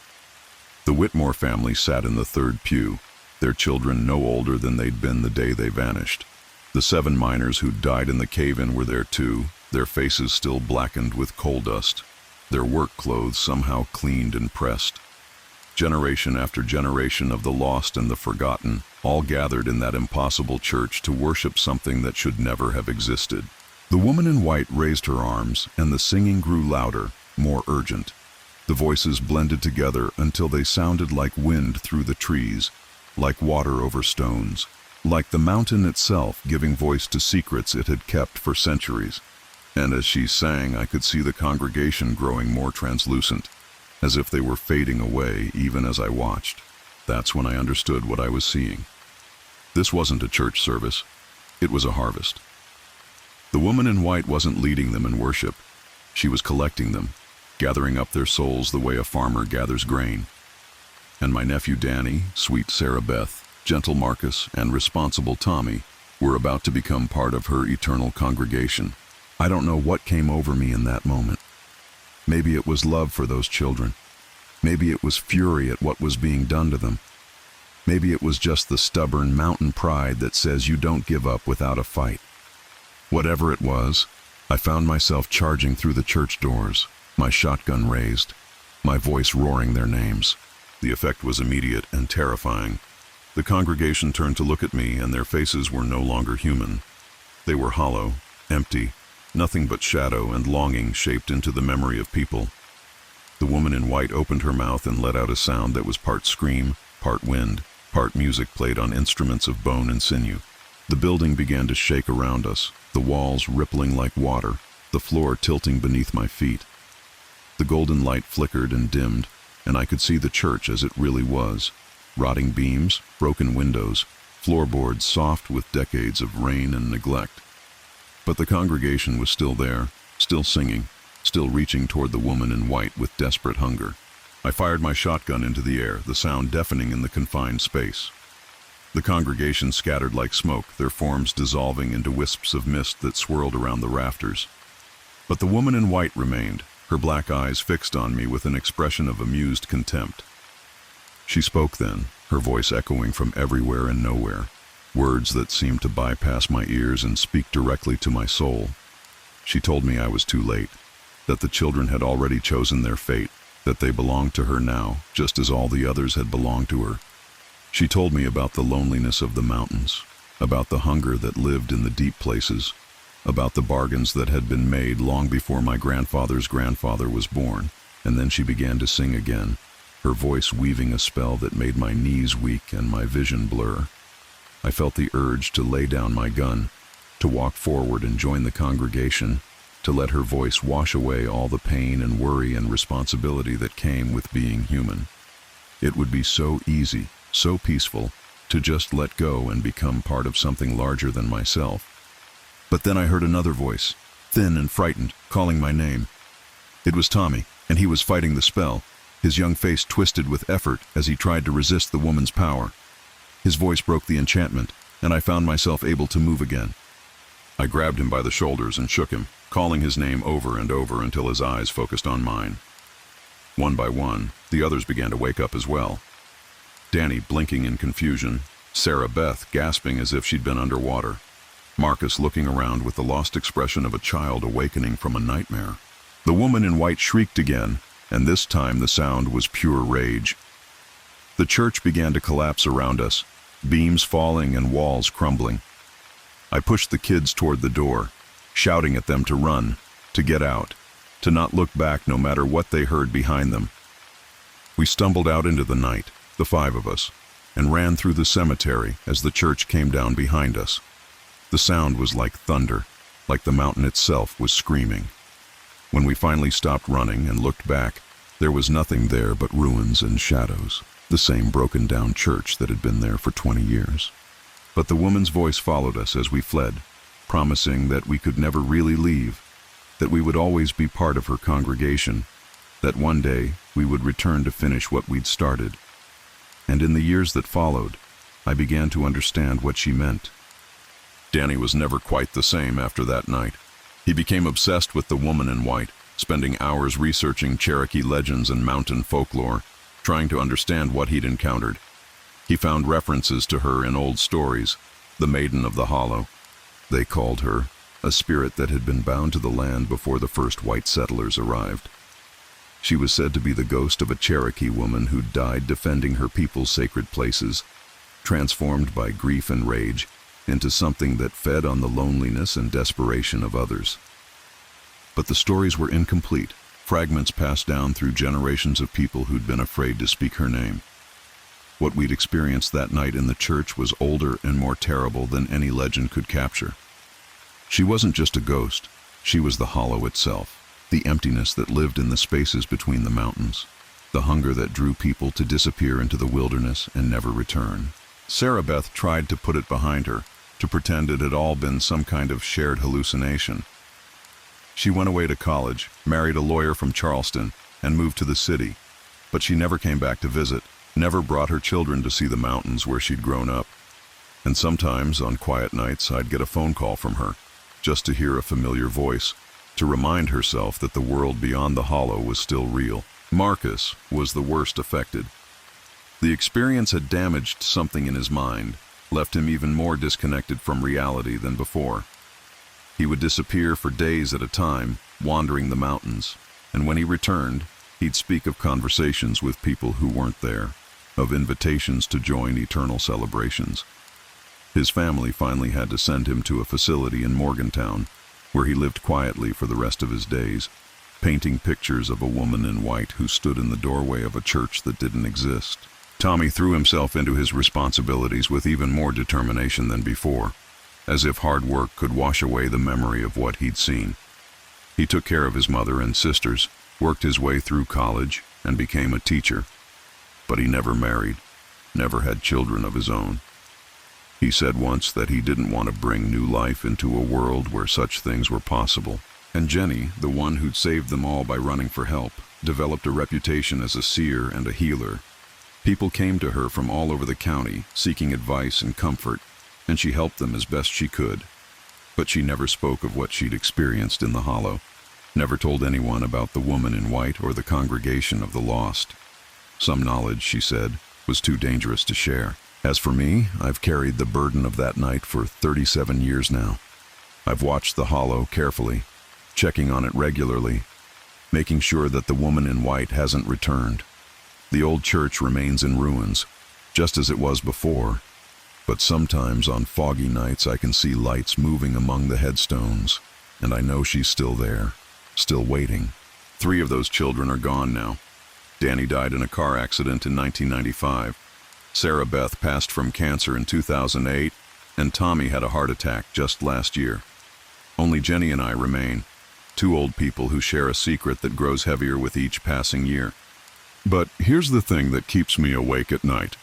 The Whitmore family sat in the third pew, their children no older than they'd been the day they vanished. The 7 miners who died in the cave-in were there too, their faces still blackened with coal dust, their work clothes somehow cleaned and pressed. Generation after generation of the lost and the forgotten, all gathered in that impossible church to worship something that should never have existed. The woman in white raised her arms, and the singing grew louder, more urgent. The voices blended together until they sounded like wind through the trees, like water over stones, like the mountain itself giving voice to secrets it had kept for centuries. And as she sang, I could see the congregation growing more translucent, as if they were fading away even as I watched. That's when I understood what I was seeing. This wasn't a church service. It was a harvest. The woman in white wasn't leading them in worship. She was collecting them, gathering up their souls the way a farmer gathers grain. And my nephew Danny, sweet Sarah Beth, gentle Marcus, and responsible Tommy were about to become part of her eternal congregation. I don't know what came over me in that moment. Maybe it was love for those children. Maybe it was fury at what was being done to them. Maybe it was just the stubborn mountain pride that says you don't give up without a fight. Whatever it was, I found myself charging through the church doors, my shotgun raised, my voice roaring their names. The effect was immediate and terrifying. The congregation turned to look at me, and their faces were no longer human. They were hollow, empty, nothing but shadow and longing shaped into the memory of people. The woman in white opened her mouth and let out a sound that was part scream, part wind, part music played on instruments of bone and sinew. The building began to shake around us, the walls rippling like water, the floor tilting beneath my feet. The golden light flickered and dimmed, and I could see the church as it really was. Rotting beams, broken windows, floorboards soft with decades of rain and neglect. But the congregation was still there, still singing, still reaching toward the woman in white with desperate hunger. I fired my shotgun into the air, the sound deafening in the confined space. The congregation scattered like smoke, their forms dissolving into wisps of mist that swirled around the rafters. But the woman in white remained, her black eyes fixed on me with an expression of amused contempt. She spoke then, her voice echoing from everywhere and nowhere, words that seemed to bypass my ears and speak directly to my soul. She told me I was too late, that the children had already chosen their fate, that they belonged to her now, just as all the others had belonged to her. She told me about the loneliness of the mountains, about the hunger that lived in the deep places, about the bargains that had been made long before my grandfather's grandfather was born, and then she began to sing again, her voice weaving a spell that made my knees weak and my vision blur. I felt the urge to lay down my gun, to walk forward and join the congregation, to let her voice wash away all the pain and worry and responsibility that came with being human. It would be so easy, so peaceful, to just let go and become part of something larger than myself. But then I heard another voice, thin and frightened, calling my name. It was Tommy, and he was fighting the spell, his young face twisted with effort as he tried to resist the woman's power. His voice broke the enchantment, and I found myself able to move again. I grabbed him by the shoulders and shook him, calling his name over and over until his eyes focused on mine. One by one, the others began to wake up as well. Danny blinking in confusion, Sarah Beth gasping as if she'd been underwater, Marcus looking around with the lost expression of a child awakening from a nightmare. The woman in white shrieked again, and this time the sound was pure rage. The church began to collapse around us, beams falling and walls crumbling. I pushed the kids toward the door, shouting at them to run, to get out, to not look back no matter what they heard behind them. We stumbled out into the night, the five of us, and ran through the cemetery as the church came down behind us. The sound was like thunder, like the mountain itself was screaming. When we finally stopped running and looked back, there was nothing there but ruins and shadows, the same broken-down church that had been there for 20 years. But the woman's voice followed us as we fled, promising that we could never really leave, that we would always be part of her congregation, that one day we would return to finish what we'd started. And in the years that followed, I began to understand what she meant. Danny was never quite the same after that night. He became obsessed with the woman in white, spending hours researching Cherokee legends and mountain folklore, trying to understand what he'd encountered. He found references to her in old stories, the Maiden of the Hollow. They called her a spirit that had been bound to the land before the first white settlers arrived. She was said to be the ghost of a Cherokee woman who'd died defending her people's sacred places, transformed by grief and rage into something that fed on the loneliness and desperation of others. But the stories were incomplete, fragments passed down through generations of people who'd been afraid to speak her name. What we'd experienced that night in the church was older and more terrible than any legend could capture. She wasn't just a ghost, she was the hollow itself, the emptiness that lived in the spaces between the mountains, the hunger that drew people to disappear into the wilderness and never return. Sarah Beth tried to put it behind her, to pretend it had all been some kind of shared hallucination. She went away to college, married a lawyer from Charleston, and moved to the city, but she never came back to visit, never brought her children to see the mountains where she'd grown up. And sometimes, on quiet nights, I'd get a phone call from her, just to hear a familiar voice, to remind herself that the world beyond the hollow was still real. Marcus was the worst affected. The experience had damaged something in his mind, left him even more disconnected from reality than before. He would disappear for days at a time, wandering the mountains, and when he returned, he'd speak of conversations with people who weren't there, of invitations to join eternal celebrations. His family finally had to send him to a facility in Morgantown, where he lived quietly for the rest of his days, painting pictures of a woman in white who stood in the doorway of a church that didn't exist. Tommy threw himself into his responsibilities with even more determination than before, as if hard work could wash away the memory of what he'd seen. He took care of his mother and sisters, worked his way through college, and became a teacher. But he never married, never had children of his own. He said once that he didn't want to bring new life into a world where such things were possible. And Jenny, the one who'd saved them all by running for help, developed a reputation as a seer and a healer. People came to her from all over the county, seeking advice and comfort, and she helped them as best she could. But she never spoke of what she'd experienced in the hollow. never told anyone about the woman in white or the congregation of the lost. Some knowledge, she said, was too dangerous to share. As for me, I've carried the burden of that night for 37 years now. I've watched the hollow carefully, checking on it regularly, making sure that the woman in white hasn't returned. The old church remains in ruins, just as it was before, but sometimes on foggy nights I can see lights moving among the headstones, and I know she's still there, still waiting. 3 of those children are gone now. Danny died in a car accident in 1995. Sarah Beth passed from cancer in 2008, and Tommy had a heart attack just last year. Only Jenny and I remain, 2 old people who share a secret that grows heavier with each passing year. But here's the thing that keeps me awake at night.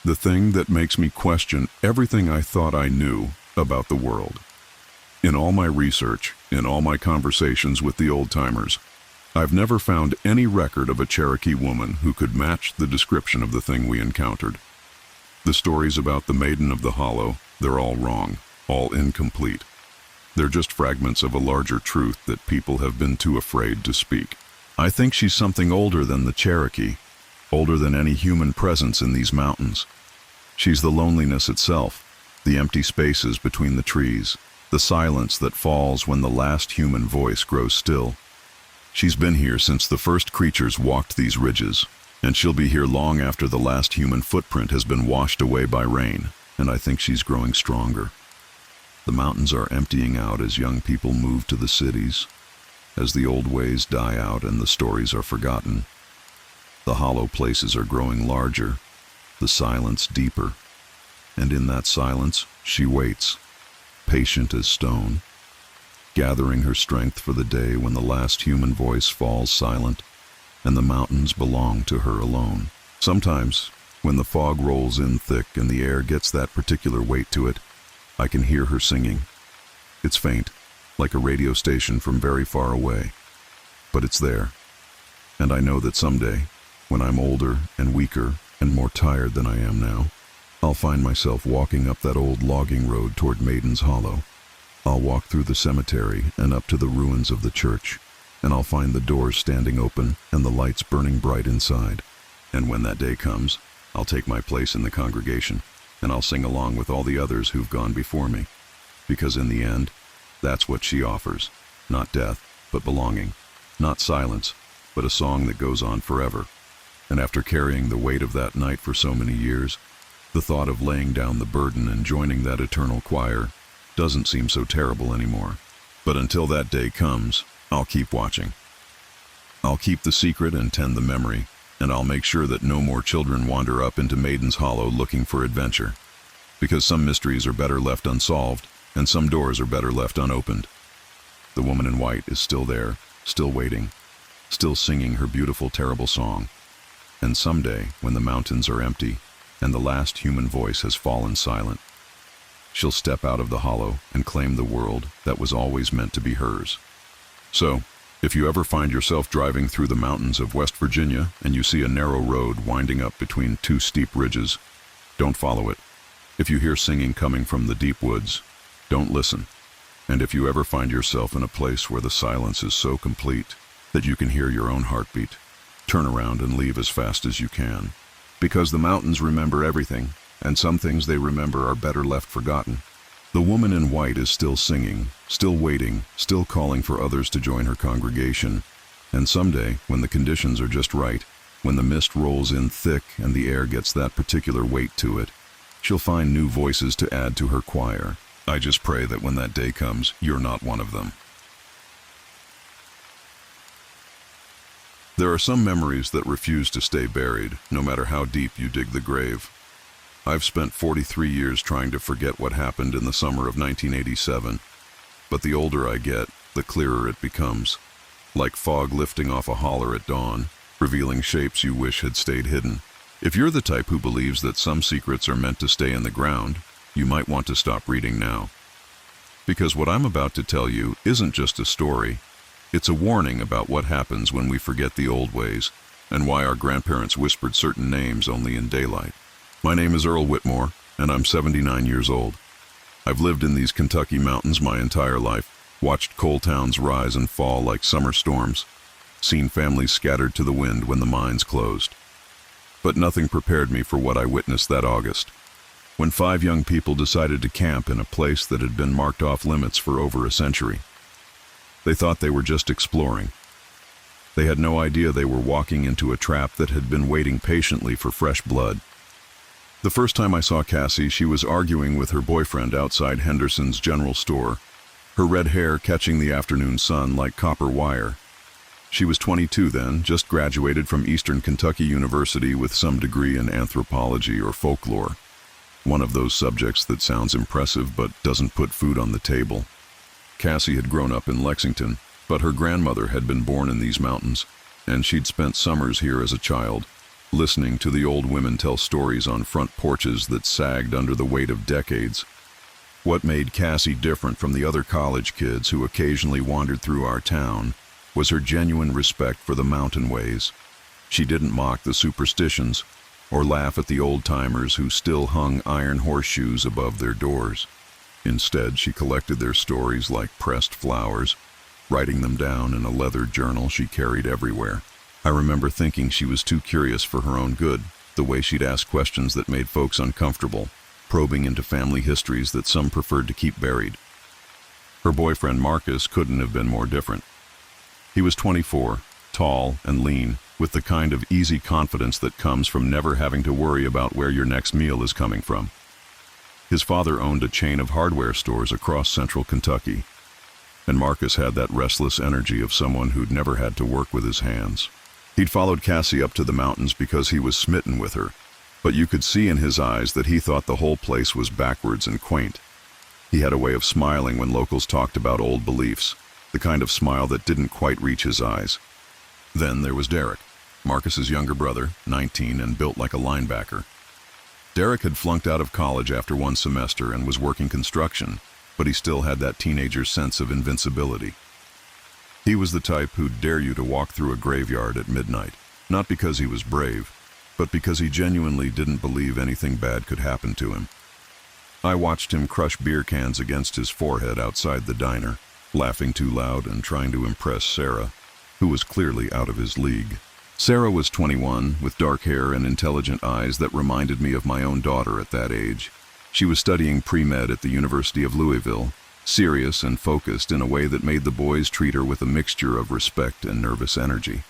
The thing that makes me question everything I thought I knew about the world. In all my research, in all my conversations with the old-timers, I've never found any record of a Cherokee woman who could match the description of the thing we encountered. The stories about the Maiden of the Hollow, they're all wrong, all incomplete. They're just fragments of a larger truth that people have been too afraid to speak. I think she's something older than the Cherokee, older than any human presence in these mountains. She's the loneliness itself, the empty spaces between the trees, the silence that falls when the last human voice grows still. She's been here since the first creatures walked these ridges, and she'll be here long after the last human footprint has been washed away by rain, and I think she's growing stronger. The mountains are emptying out as young people move to the cities, as the old ways die out and the stories are forgotten. The hollow places are growing larger, the silence deeper, and in that silence she waits, patient as stone, gathering her strength for the day when the last human voice falls silent and the mountains belong to her alone. Sometimes, when the fog rolls in thick and the air gets that particular weight to it, I can hear her singing. It's faint, like a radio station from very far away, but it's there. And I know that someday, when I'm older and weaker and more tired than I am now, I'll find myself walking up that old logging road toward Maiden's Hollow. I'll walk through the cemetery and up to the ruins of the church, and I'll find the doors standing open and the lights burning bright inside. And when that day comes, I'll take my place in the congregation, and I'll sing along with all the others who've gone before me. Because in the end, that's what she offers. Not death, but belonging. Not silence, but a song that goes on forever. And after carrying the weight of that night for so many years, the thought of laying down the burden and joining that eternal choir doesn't seem so terrible anymore. But until that day comes, I'll keep watching. I'll keep the secret and tend the memory, and I'll make sure that no more children wander up into Maiden's Hollow looking for adventure. Because some mysteries are better left unsolved, and some doors are better left unopened. The woman in white is still there, still waiting, still singing her beautiful, terrible song. And someday, when the mountains are empty, and the last human voice has fallen silent, she'll step out of the hollow and claim the world that was always meant to be hers. So, if you ever find yourself driving through the mountains of West Virginia and you see a narrow road winding up between 2 steep ridges, don't follow it. If you hear singing coming from the deep woods, don't listen. And if you ever find yourself in a place where the silence is so complete that you can hear your own heartbeat, turn around and leave as fast as you can. Because the mountains remember everything, and some things they remember are better left forgotten. The woman in white is still singing, still waiting, still calling for others to join her congregation. And someday, when the conditions are just right, when the mist rolls in thick and the air gets that particular weight to it, she'll find new voices to add to her choir. I just pray that when that day comes, you're not one of them. There are some memories that refuse to stay buried, no matter how deep you dig the grave. I've spent 43 years trying to forget what happened in the summer of 1987, but the older I get, the clearer it becomes. Like fog lifting off a holler at dawn, revealing shapes you wish had stayed hidden. If you're the type who believes that some secrets are meant to stay in the ground, you might want to stop reading now. Because what I'm about to tell you isn't just a story, it's a warning about what happens when we forget the old ways, and why our grandparents whispered certain names only in daylight. My name is Earl Whitmore, and I'm 79 years old. I've lived in these Kentucky mountains my entire life, Watched coal towns rise and fall like summer storms. Seen families scattered to the wind when the mines closed. But nothing prepared me for what I witnessed that August, when 5 young people decided to camp in a place that had been marked off limits for over a century. They thought they were just exploring. They had no idea they were walking into a trap that had been waiting patiently for fresh blood. The first time I saw Cassie, she was arguing with her boyfriend outside Henderson's general store, her red hair catching the afternoon sun like copper wire. She was 22 then, just graduated from Eastern Kentucky University with some degree in anthropology or folklore. One of those subjects that sounds impressive but doesn't put food on the table. Cassie had grown up in Lexington, but her grandmother had been born in these mountains, and she'd spent summers here as a child, listening to the old women tell stories on front porches that sagged under the weight of decades. What made Cassie different from the other college kids who occasionally wandered through our town was her genuine respect for the mountain ways. She didn't mock the superstitions or laugh at the old-timers who still hung iron horseshoes above their doors. Instead, she collected their stories like pressed flowers, writing them down in a leather journal she carried everywhere. I remember thinking she was too curious for her own good, the way she'd ask questions that made folks uncomfortable, probing into family histories that some preferred to keep buried. Her boyfriend Marcus couldn't have been more different. He was 24, tall and lean, with the kind of easy confidence that comes from never having to worry about where your next meal is coming from. His father owned a chain of hardware stores across central Kentucky, and Marcus had that restless energy of someone who'd never had to work with his hands. He'd followed Cassie up to the mountains because he was smitten with her, but you could see in his eyes that he thought the whole place was backwards and quaint. He had a way of smiling when locals talked about old beliefs, the kind of smile that didn't quite reach his eyes. Then there was Derek, Marcus's younger brother, 19 and built like a linebacker. Derek had flunked out of college after one semester and was working construction, but he still had that teenager's sense of invincibility. He was the type who'd dare you to walk through a graveyard at midnight, not because he was brave, but because he genuinely didn't believe anything bad could happen to him. I watched him crush beer cans against his forehead outside the diner, laughing too loud and trying to impress Sarah, who was clearly out of his league. Sarah was 21, with dark hair and intelligent eyes that reminded me of my own daughter at that age. She was studying pre-med at the University of Louisville, serious and focused in a way that made the boys treat her with a mixture of respect and nervous energy.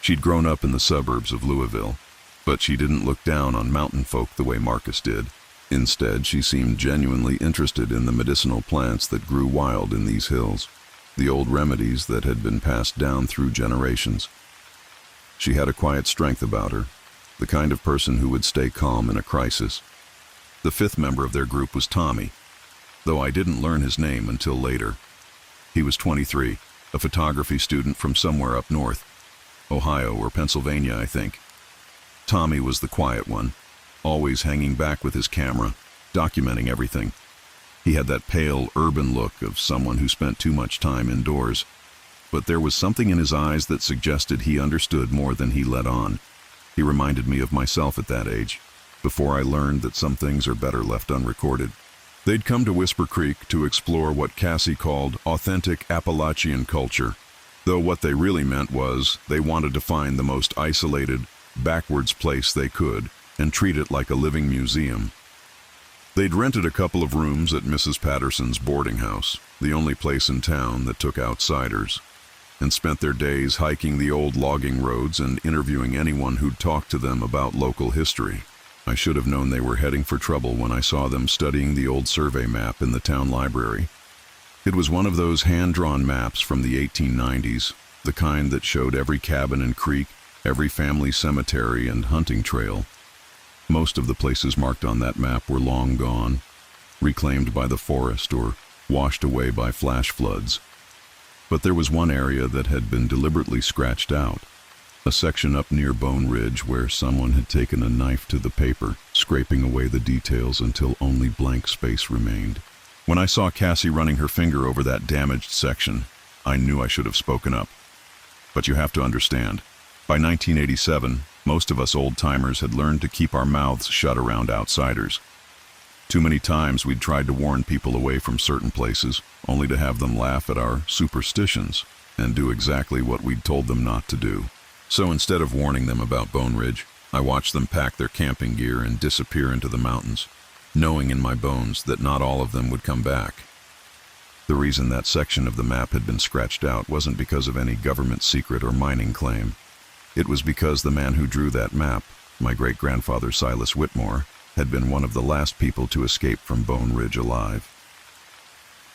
She'd grown up in the suburbs of Louisville, but she didn't look down on mountain folk the way Marcus did. Instead, she seemed genuinely interested in the medicinal plants that grew wild in these hills, the old remedies that had been passed down through generations. She had a quiet strength about her, the kind of person who would stay calm in a crisis. The 5th member of their group was Tommy, though I didn't learn his name until later. He was 23, a photography student from somewhere up north, Ohio or Pennsylvania, I think. Tommy was the quiet one, always hanging back with his camera, documenting everything. He had that pale, urban look of someone who spent too much time indoors, but there was something in his eyes that suggested he understood more than he let on. He reminded me of myself at that age, before I learned that some things are better left unrecorded. They'd come to Whisper Creek to explore what Cassie called authentic Appalachian culture, though what they really meant was they wanted to find the most isolated, backwards place they could and treat it like a living museum. They'd rented a couple of rooms at Mrs. Patterson's boarding house, the only place in town that took outsiders, and spent their days hiking the old logging roads and interviewing anyone who'd talk to them about local history. I should have known they were heading for trouble when I saw them studying the old survey map in the town library. It was one of those hand-drawn maps from the 1890s, the kind that showed every cabin and creek, every family cemetery and hunting trail. Most of the places marked on that map were long gone, reclaimed by the forest or washed away by flash floods. But there was one area that had been deliberately scratched out, a section up near Bone Ridge where someone had taken a knife to the paper, scraping away the details until only blank space remained. When I saw Cassie running her finger over that damaged section, I knew I should have spoken up. But you have to understand, by 1987, most of us old-timers had learned to keep our mouths shut around outsiders. Too many times we'd tried to warn people away from certain places, only to have them laugh at our superstitions and do exactly what we'd told them not to do. So instead of warning them about Bone Ridge, I watched them pack their camping gear and disappear into the mountains, knowing in my bones that not all of them would come back. The reason that section of the map had been scratched out wasn't because of any government secret or mining claim. It was because the man who drew that map, my great-grandfather Silas Whitmore, had been one of the last people to escape from Bone Ridge alive.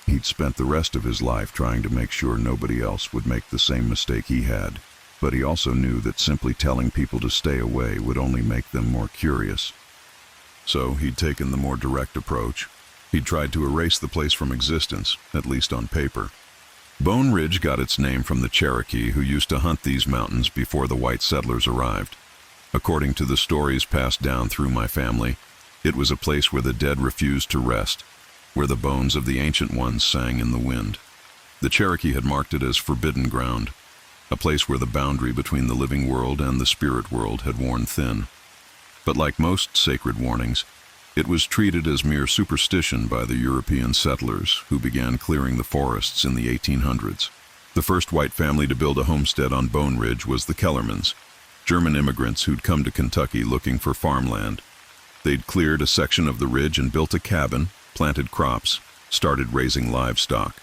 He'd spent the rest of his life trying to make sure nobody else would make the same mistake he had, but he also knew that simply telling people to stay away would only make them more curious. So he'd taken the more direct approach. He'd tried to erase the place from existence, at least on paper. Bone Ridge got its name from the Cherokee who used to hunt these mountains before the white settlers arrived. According to the stories passed down through my family, it was a place where the dead refused to rest, where the bones of the ancient ones sang in the wind. The Cherokee had marked it as forbidden ground, a place where the boundary between the living world and the spirit world had worn thin. But like most sacred warnings, it was treated as mere superstition by the European settlers who began clearing the forests in the 1800s. The first white family to build a homestead on Bone Ridge was the Kellermans, German immigrants who'd come to Kentucky looking for farmland. They'd cleared a section of the ridge and built a cabin, planted crops, started raising livestock.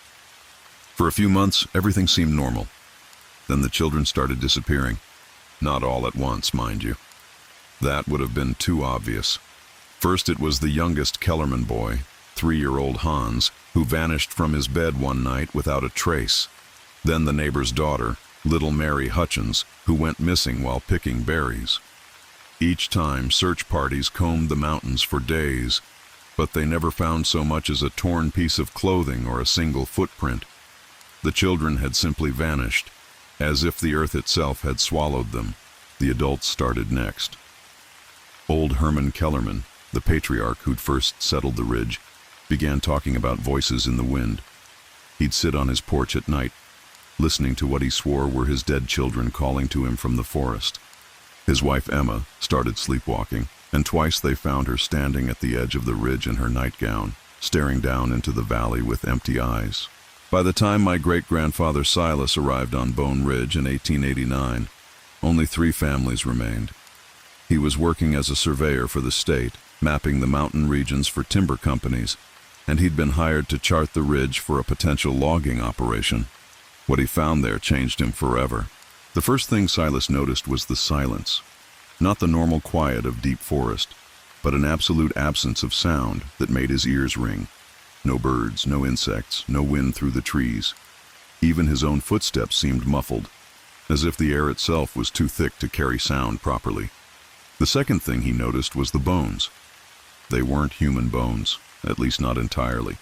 For a few months, everything seemed normal. Then the children started disappearing. Not all at once, mind you. That would have been too obvious. First, it was the youngest Kellerman boy, 3-year-old Hans, who vanished from his bed one night without a trace. Then the neighbor's daughter, little Mary Hutchins, who went missing while picking berries. Each time, search parties combed the mountains for days, but they never found so much as a torn piece of clothing or a single footprint. The children had simply vanished, as if the earth itself had swallowed them. The adults started next. Old Herman Kellerman, the patriarch who'd first settled the ridge, began talking about voices in the wind. He'd sit on his porch at night, listening to what he swore were his dead children calling to him from the forest. His wife Emma started sleepwalking, and twice they found her standing at the edge of the ridge in her nightgown, staring down into the valley with empty eyes. By the time my great-grandfather Silas arrived on Bone Ridge in 1889, only 3 families remained. He was working as a surveyor for the state, mapping the mountain regions for timber companies, and he'd been hired to chart the ridge for a potential logging operation. What he found there changed him forever. The first thing Silas noticed was the silence. Not the normal quiet of deep forest, but an absolute absence of sound that made his ears ring. No birds, no insects, no wind through the trees. Even his own footsteps seemed muffled, as if the air itself was too thick to carry sound properly. The second thing he noticed was the bones. They weren't human bones, at least not entirely.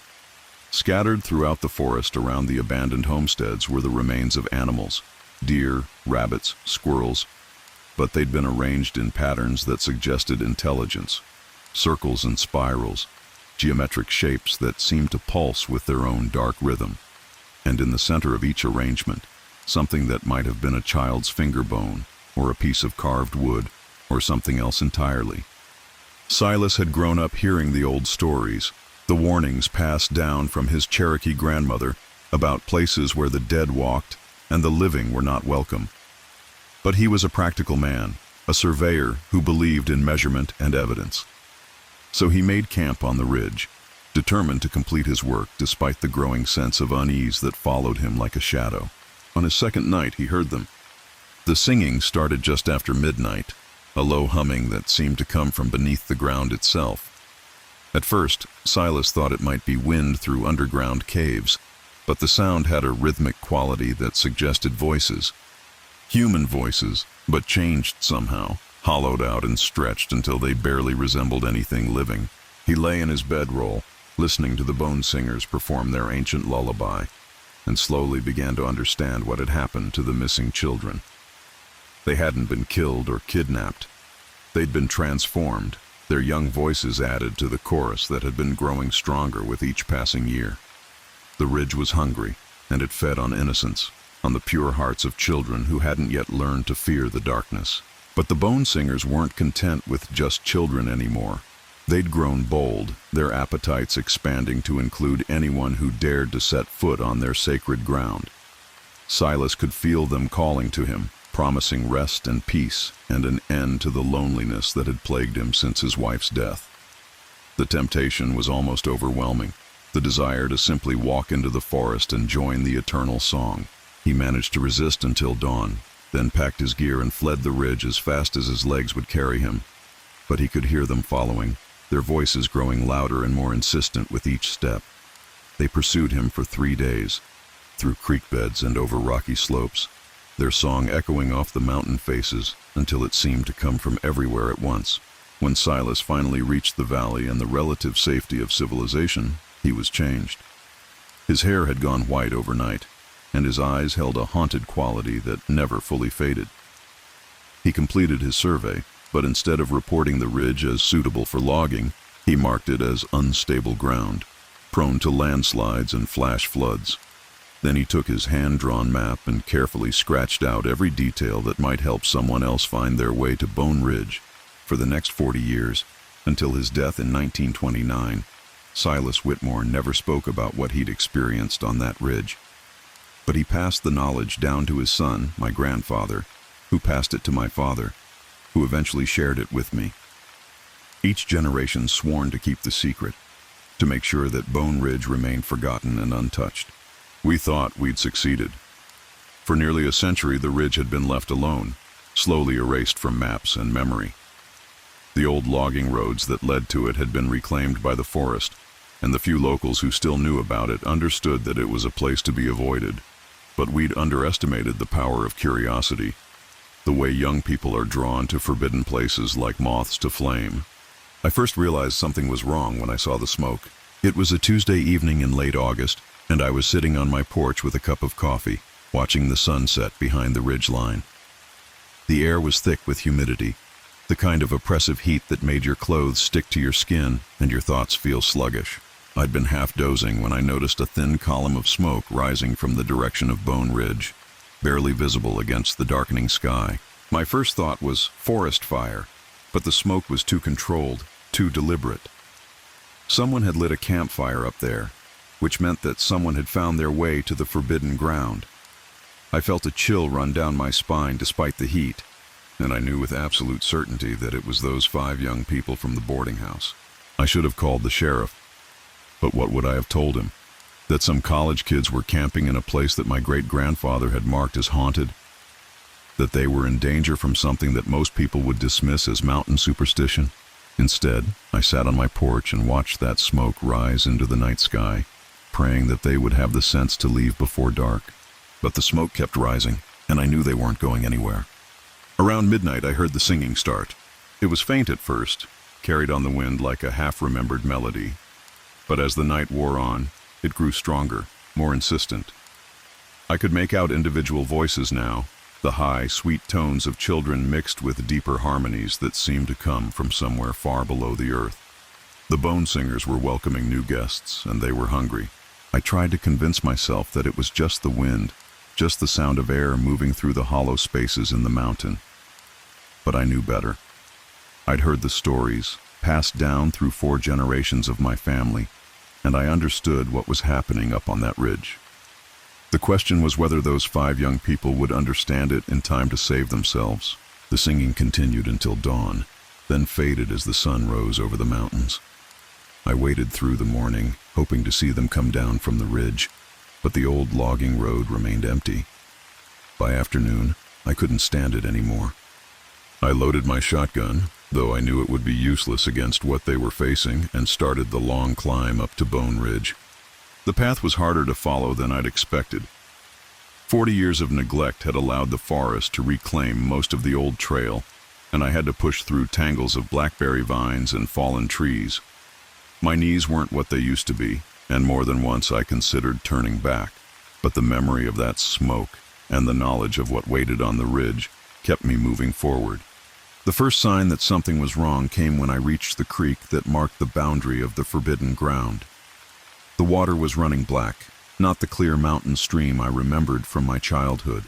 Scattered throughout the forest around the abandoned homesteads were the remains of animals, deer, rabbits, squirrels, but they'd been arranged in patterns that suggested intelligence, circles and spirals, geometric shapes that seemed to pulse with their own dark rhythm. And in the center of each arrangement, something that might have been a child's finger bone, or a piece of carved wood, or something else entirely. Silas had grown up hearing the old stories, the warnings passed down from his Cherokee grandmother about places where the dead walked and the living were not welcome. But he was a practical man, a surveyor who believed in measurement and evidence. So he made camp on the ridge, determined to complete his work despite the growing sense of unease that followed him like a shadow. On his second night, he heard them. The singing started just after midnight, a low humming that seemed to come from beneath the ground itself. At first, Silas thought it might be wind through underground caves, but the sound had a rhythmic quality that suggested voices. Human voices, but changed somehow, hollowed out and stretched until they barely resembled anything living. He lay in his bedroll, listening to the bone singers perform their ancient lullaby, and slowly began to understand what had happened to the missing children. They hadn't been killed or kidnapped. They'd been transformed, their young voices added to the chorus that had been growing stronger with each passing year. The ridge was hungry, and it fed on innocence, on the pure hearts of children who hadn't yet learned to fear the darkness. But the bone singers weren't content with just children anymore. They'd grown bold, their appetites expanding to include anyone who dared to set foot on their sacred ground. Silas could feel them calling to him, promising rest and peace and an end to the loneliness that had plagued him since his wife's death. The temptation was almost overwhelming, the desire to simply walk into the forest and join the eternal song. He managed to resist until dawn, then packed his gear and fled the ridge as fast as his legs would carry him. But he could hear them following, their voices growing louder and more insistent with each step. They pursued him for 3 days, through creek beds and over rocky slopes, their song echoing off the mountain faces until it seemed to come from everywhere at once. When Silas finally reached the valley and the relative safety of civilization, he was changed. His hair had gone white overnight, and his eyes held a haunted quality that never fully faded. He completed his survey, but instead of reporting the ridge as suitable for logging, he marked it as unstable ground, prone to landslides and flash floods. Then he took his hand-drawn map and carefully scratched out every detail that might help someone else find their way to Bone Ridge. For the next 40 years, until his death in 1929, Silas Whitmore never spoke about what he'd experienced on that ridge. But he passed the knowledge down to his son, my grandfather, who passed it to my father, who eventually shared it with me. Each generation sworn to keep the secret, to make sure that Bone Ridge remained forgotten and untouched. We thought we'd succeeded. For nearly a century, the ridge had been left alone, slowly erased from maps and memory. The old logging roads that led to it had been reclaimed by the forest, and the few locals who still knew about it understood that it was a place to be avoided. But we'd underestimated the power of curiosity, the way young people are drawn to forbidden places like moths to flame. I first realized something was wrong when I saw the smoke. It was a Tuesday evening in late August, and I was sitting on my porch with a cup of coffee, watching the sunset behind the ridge line. The air was thick with humidity, the kind of oppressive heat that made your clothes stick to your skin and your thoughts feel sluggish. I'd been half dozing when I noticed a thin column of smoke rising from the direction of Bone Ridge, barely visible against the darkening sky. My first thought was forest fire, but the smoke was too controlled, too deliberate. Someone had lit a campfire up there, which meant that someone had found their way to the forbidden ground. I felt a chill run down my spine despite the heat, and I knew with absolute certainty that it was those 5 young people from the boarding house. I should have called the sheriff, but what would I have told him? That some college kids were camping in a place that my great-grandfather had marked as haunted? That they were in danger from something that most people would dismiss as mountain superstition? Instead, I sat on my porch and watched that smoke rise into the night sky, praying that they would have the sense to leave before dark. But the smoke kept rising, and I knew they weren't going anywhere. Around midnight, I heard the singing start. It was faint at first, carried on the wind like a half-remembered melody. But as the night wore on, it grew stronger, more insistent. I could make out individual voices now, the high, sweet tones of children mixed with deeper harmonies that seemed to come from somewhere far below the earth. The bone singers were welcoming new guests, and they were hungry. I tried to convince myself that it was just the wind, just the sound of air moving through the hollow spaces in the mountain. But I knew better. I'd heard the stories, passed down through 4 generations of my family, and I understood what was happening up on that ridge. The question was whether those 5 young people would understand it in time to save themselves. The singing continued until dawn, then faded as the sun rose over the mountains. I waited through the morning, hoping to see them come down from the ridge, but the old logging road remained empty. By afternoon, I couldn't stand it anymore. I loaded my shotgun, though I knew it would be useless against what they were facing, and started the long climb up to Bone Ridge. The path was harder to follow than I'd expected. 40 years of neglect had allowed the forest to reclaim most of the old trail, and I had to push through tangles of blackberry vines and fallen trees. My knees weren't what they used to be, and more than once I considered turning back, but the memory of that smoke and the knowledge of what waited on the ridge kept me moving forward. The first sign that something was wrong came when I reached the creek that marked the boundary of the forbidden ground. The water was running black, not the clear mountain stream I remembered from my childhood,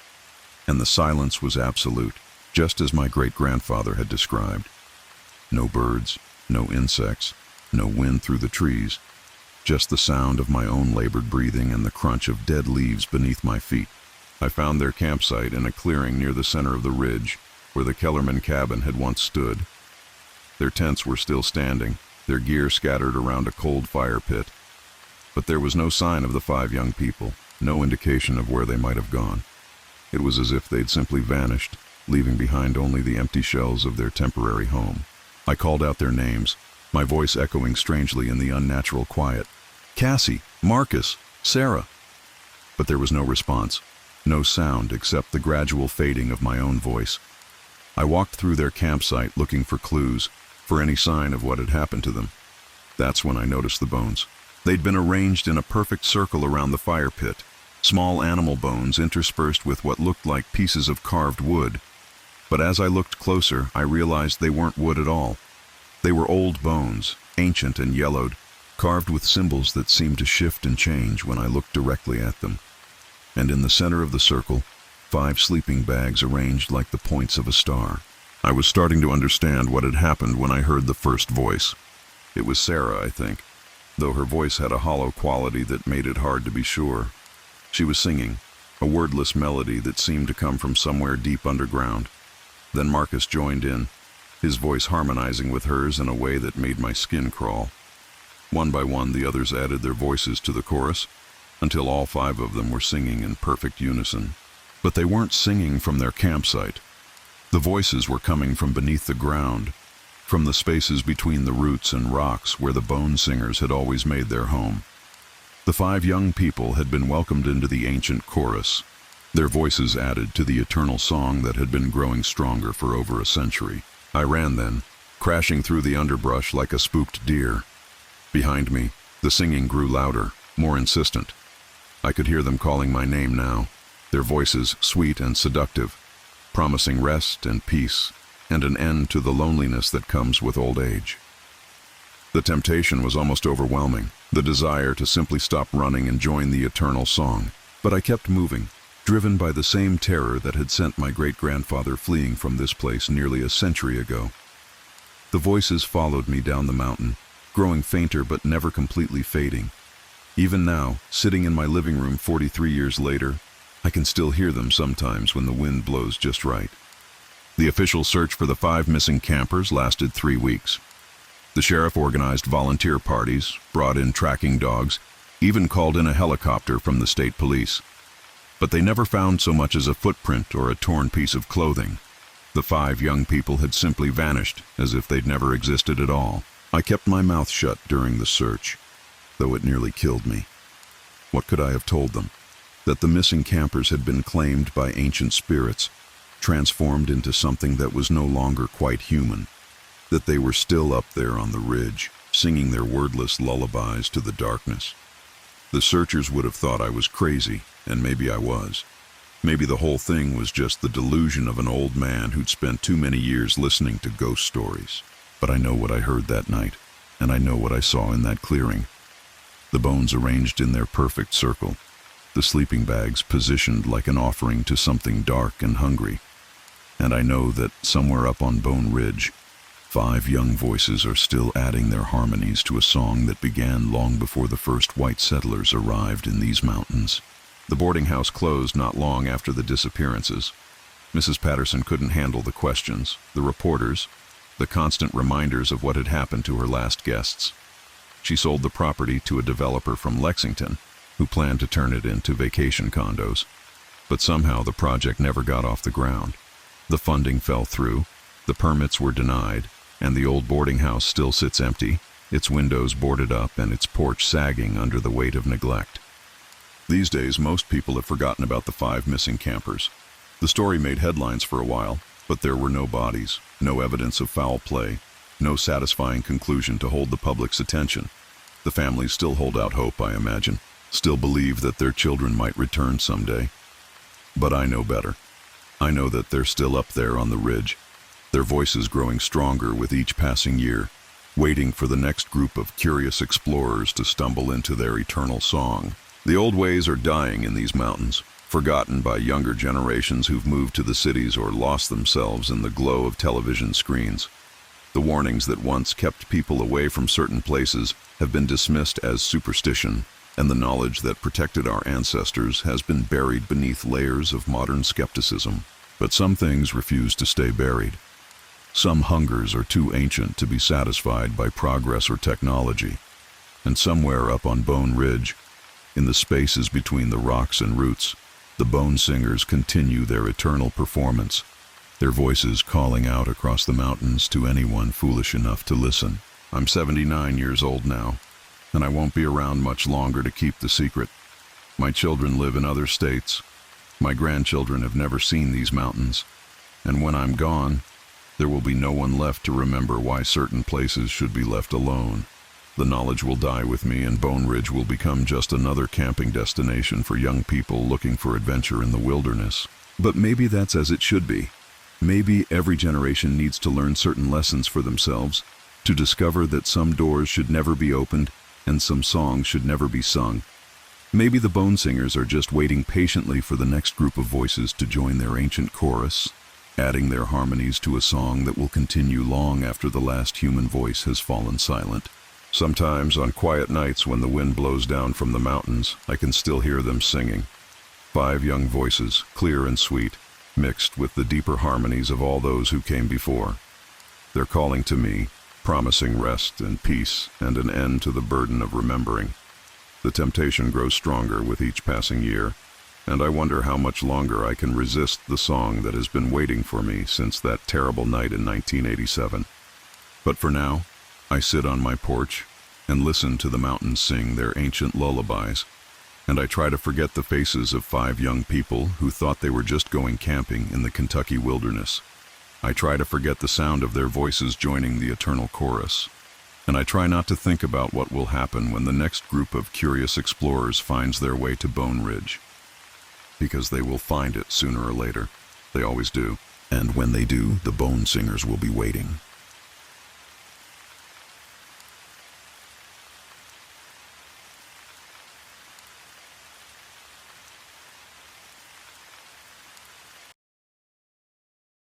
and the silence was absolute, just as my great-grandfather had described. No birds, No insects, no wind through the trees, just the sound of my own labored breathing and the crunch of dead leaves beneath my feet. I found their campsite in a clearing near the center of the ridge, where the Kellerman cabin had once stood. Their tents were still standing, their gear scattered around a cold fire pit. But there was no sign of the 5 young people, no indication of where they might have gone. It was as if they'd simply vanished, leaving behind only the empty shells of their temporary home. I called out their names, my voice echoing strangely in the unnatural quiet. Cassie, Marcus, Sarah. But there was no response, no sound except the gradual fading of my own voice. I walked through their campsite looking for clues, for any sign of what had happened to them. That's when I noticed the bones. They'd been arranged in a perfect circle around the fire pit, small animal bones interspersed with what looked like pieces of carved wood. But as I looked closer, I realized they weren't wood at all. They were old bones, ancient and yellowed, carved with symbols that seemed to shift and change when I looked directly at them. And in the center of the circle, 5 sleeping bags arranged like the points of a star. I was starting to understand what had happened when I heard the first voice. It was Sarah, I think, though her voice had a hollow quality that made it hard to be sure. She was singing, a wordless melody that seemed to come from somewhere deep underground. Then Marcus joined in, his voice harmonizing with hers in a way that made my skin crawl. One by one, the others added their voices to the chorus, until all 5 of them were singing in perfect unison. But they weren't singing from their campsite. The voices were coming from beneath the ground, from the spaces between the roots and rocks where the bone singers had always made their home. The 5 young people had been welcomed into the ancient chorus, their voices added to the eternal song that had been growing stronger for over a century. I ran then, crashing through the underbrush like a spooked deer. Behind me, the singing grew louder, more insistent. I could hear them calling my name now, their voices sweet and seductive, promising rest and peace, and an end to the loneliness that comes with old age. The temptation was almost overwhelming, the desire to simply stop running and join the eternal song. But I kept moving, driven by the same terror that had sent my great-grandfather fleeing from this place nearly a century ago. The voices followed me down the mountain, growing fainter but never completely fading. Even now, sitting in my living room 43 years later, I can still hear them sometimes when the wind blows just right. The official search for the 5 missing campers lasted 3 weeks. The sheriff organized volunteer parties, brought in tracking dogs, even called in a helicopter from the state police. But they never found so much as a footprint or a torn piece of clothing. The 5 young people had simply vanished, as if they'd never existed at all. I kept my mouth shut during the search, though it nearly killed me. What could I have told them? That the missing campers had been claimed by ancient spirits, transformed into something that was no longer quite human. That they were still up there on the ridge, singing their wordless lullabies to the darkness. The searchers would have thought I was crazy, and maybe I was. Maybe the whole thing was just the delusion of an old man who'd spent too many years listening to ghost stories. But I know what I heard that night, and I know what I saw in that clearing. The bones arranged in their perfect circle, the sleeping bags positioned like an offering to something dark and hungry. And I know that somewhere up on Bone Ridge, 5 young voices are still adding their harmonies to a song that began long before the first white settlers arrived in these mountains. The boarding house closed not long after the disappearances. Mrs. Patterson couldn't handle the questions, the reporters, the constant reminders of what had happened to her last guests. She sold the property to a developer from Lexington, who planned to turn it into vacation condos. But somehow the project never got off the ground. The funding fell through, the permits were denied, and the old boarding house still sits empty, its windows boarded up and its porch sagging under the weight of neglect. These days, most people have forgotten about the 5 missing campers. The story made headlines for a while, but there were no bodies, no evidence of foul play, no satisfying conclusion to hold the public's attention. The families still hold out hope, I imagine, still believe that their children might return someday. But I know better. I know that they're still up there on the ridge, their voices growing stronger with each passing year, waiting for the next group of curious explorers to stumble into their eternal song. The old ways are dying in these mountains, forgotten by younger generations who've moved to the cities or lost themselves in the glow of television screens. The warnings that once kept people away from certain places have been dismissed as superstition, and the knowledge that protected our ancestors has been buried beneath layers of modern skepticism. But some things refuse to stay buried. Some hungers are too ancient to be satisfied by progress or technology. And somewhere up on Bone Ridge, in the spaces between the rocks and roots, the bone singers continue their eternal performance, their voices calling out across the mountains to anyone foolish enough to listen. I'm 79 years old now, and I won't be around much longer to keep the secret. My children live in other states. My grandchildren have never seen these mountains, and when I'm gone, there will be no one left to remember why certain places should be left alone. The knowledge will die with me, and Bone Ridge will become just another camping destination for young people looking for adventure in the wilderness. But maybe that's as it should be. Maybe every generation needs to learn certain lessons for themselves, to discover that some doors should never be opened and some songs should never be sung. Maybe the bone singers are just waiting patiently for the next group of voices to join their ancient chorus, adding their harmonies to a song that will continue long after the last human voice has fallen silent. Sometimes, on quiet nights when the wind blows down from the mountains, I can still hear them singing. 5 young voices, clear and sweet, mixed with the deeper harmonies of all those who came before. They're calling to me, promising rest and peace and an end to the burden of remembering. The temptation grows stronger with each passing year, and I wonder how much longer I can resist the song that has been waiting for me since that terrible night in 1987. But for now, I sit on my porch and listen to the mountains sing their ancient lullabies, and I try to forget the faces of 5 young people who thought they were just going camping in the Kentucky wilderness. I try to forget the sound of their voices joining the eternal chorus, and I try not to think about what will happen when the next group of curious explorers finds their way to Bone Ridge. Because they will find it sooner or later. They always do. And when they do, the bone singers will be waiting.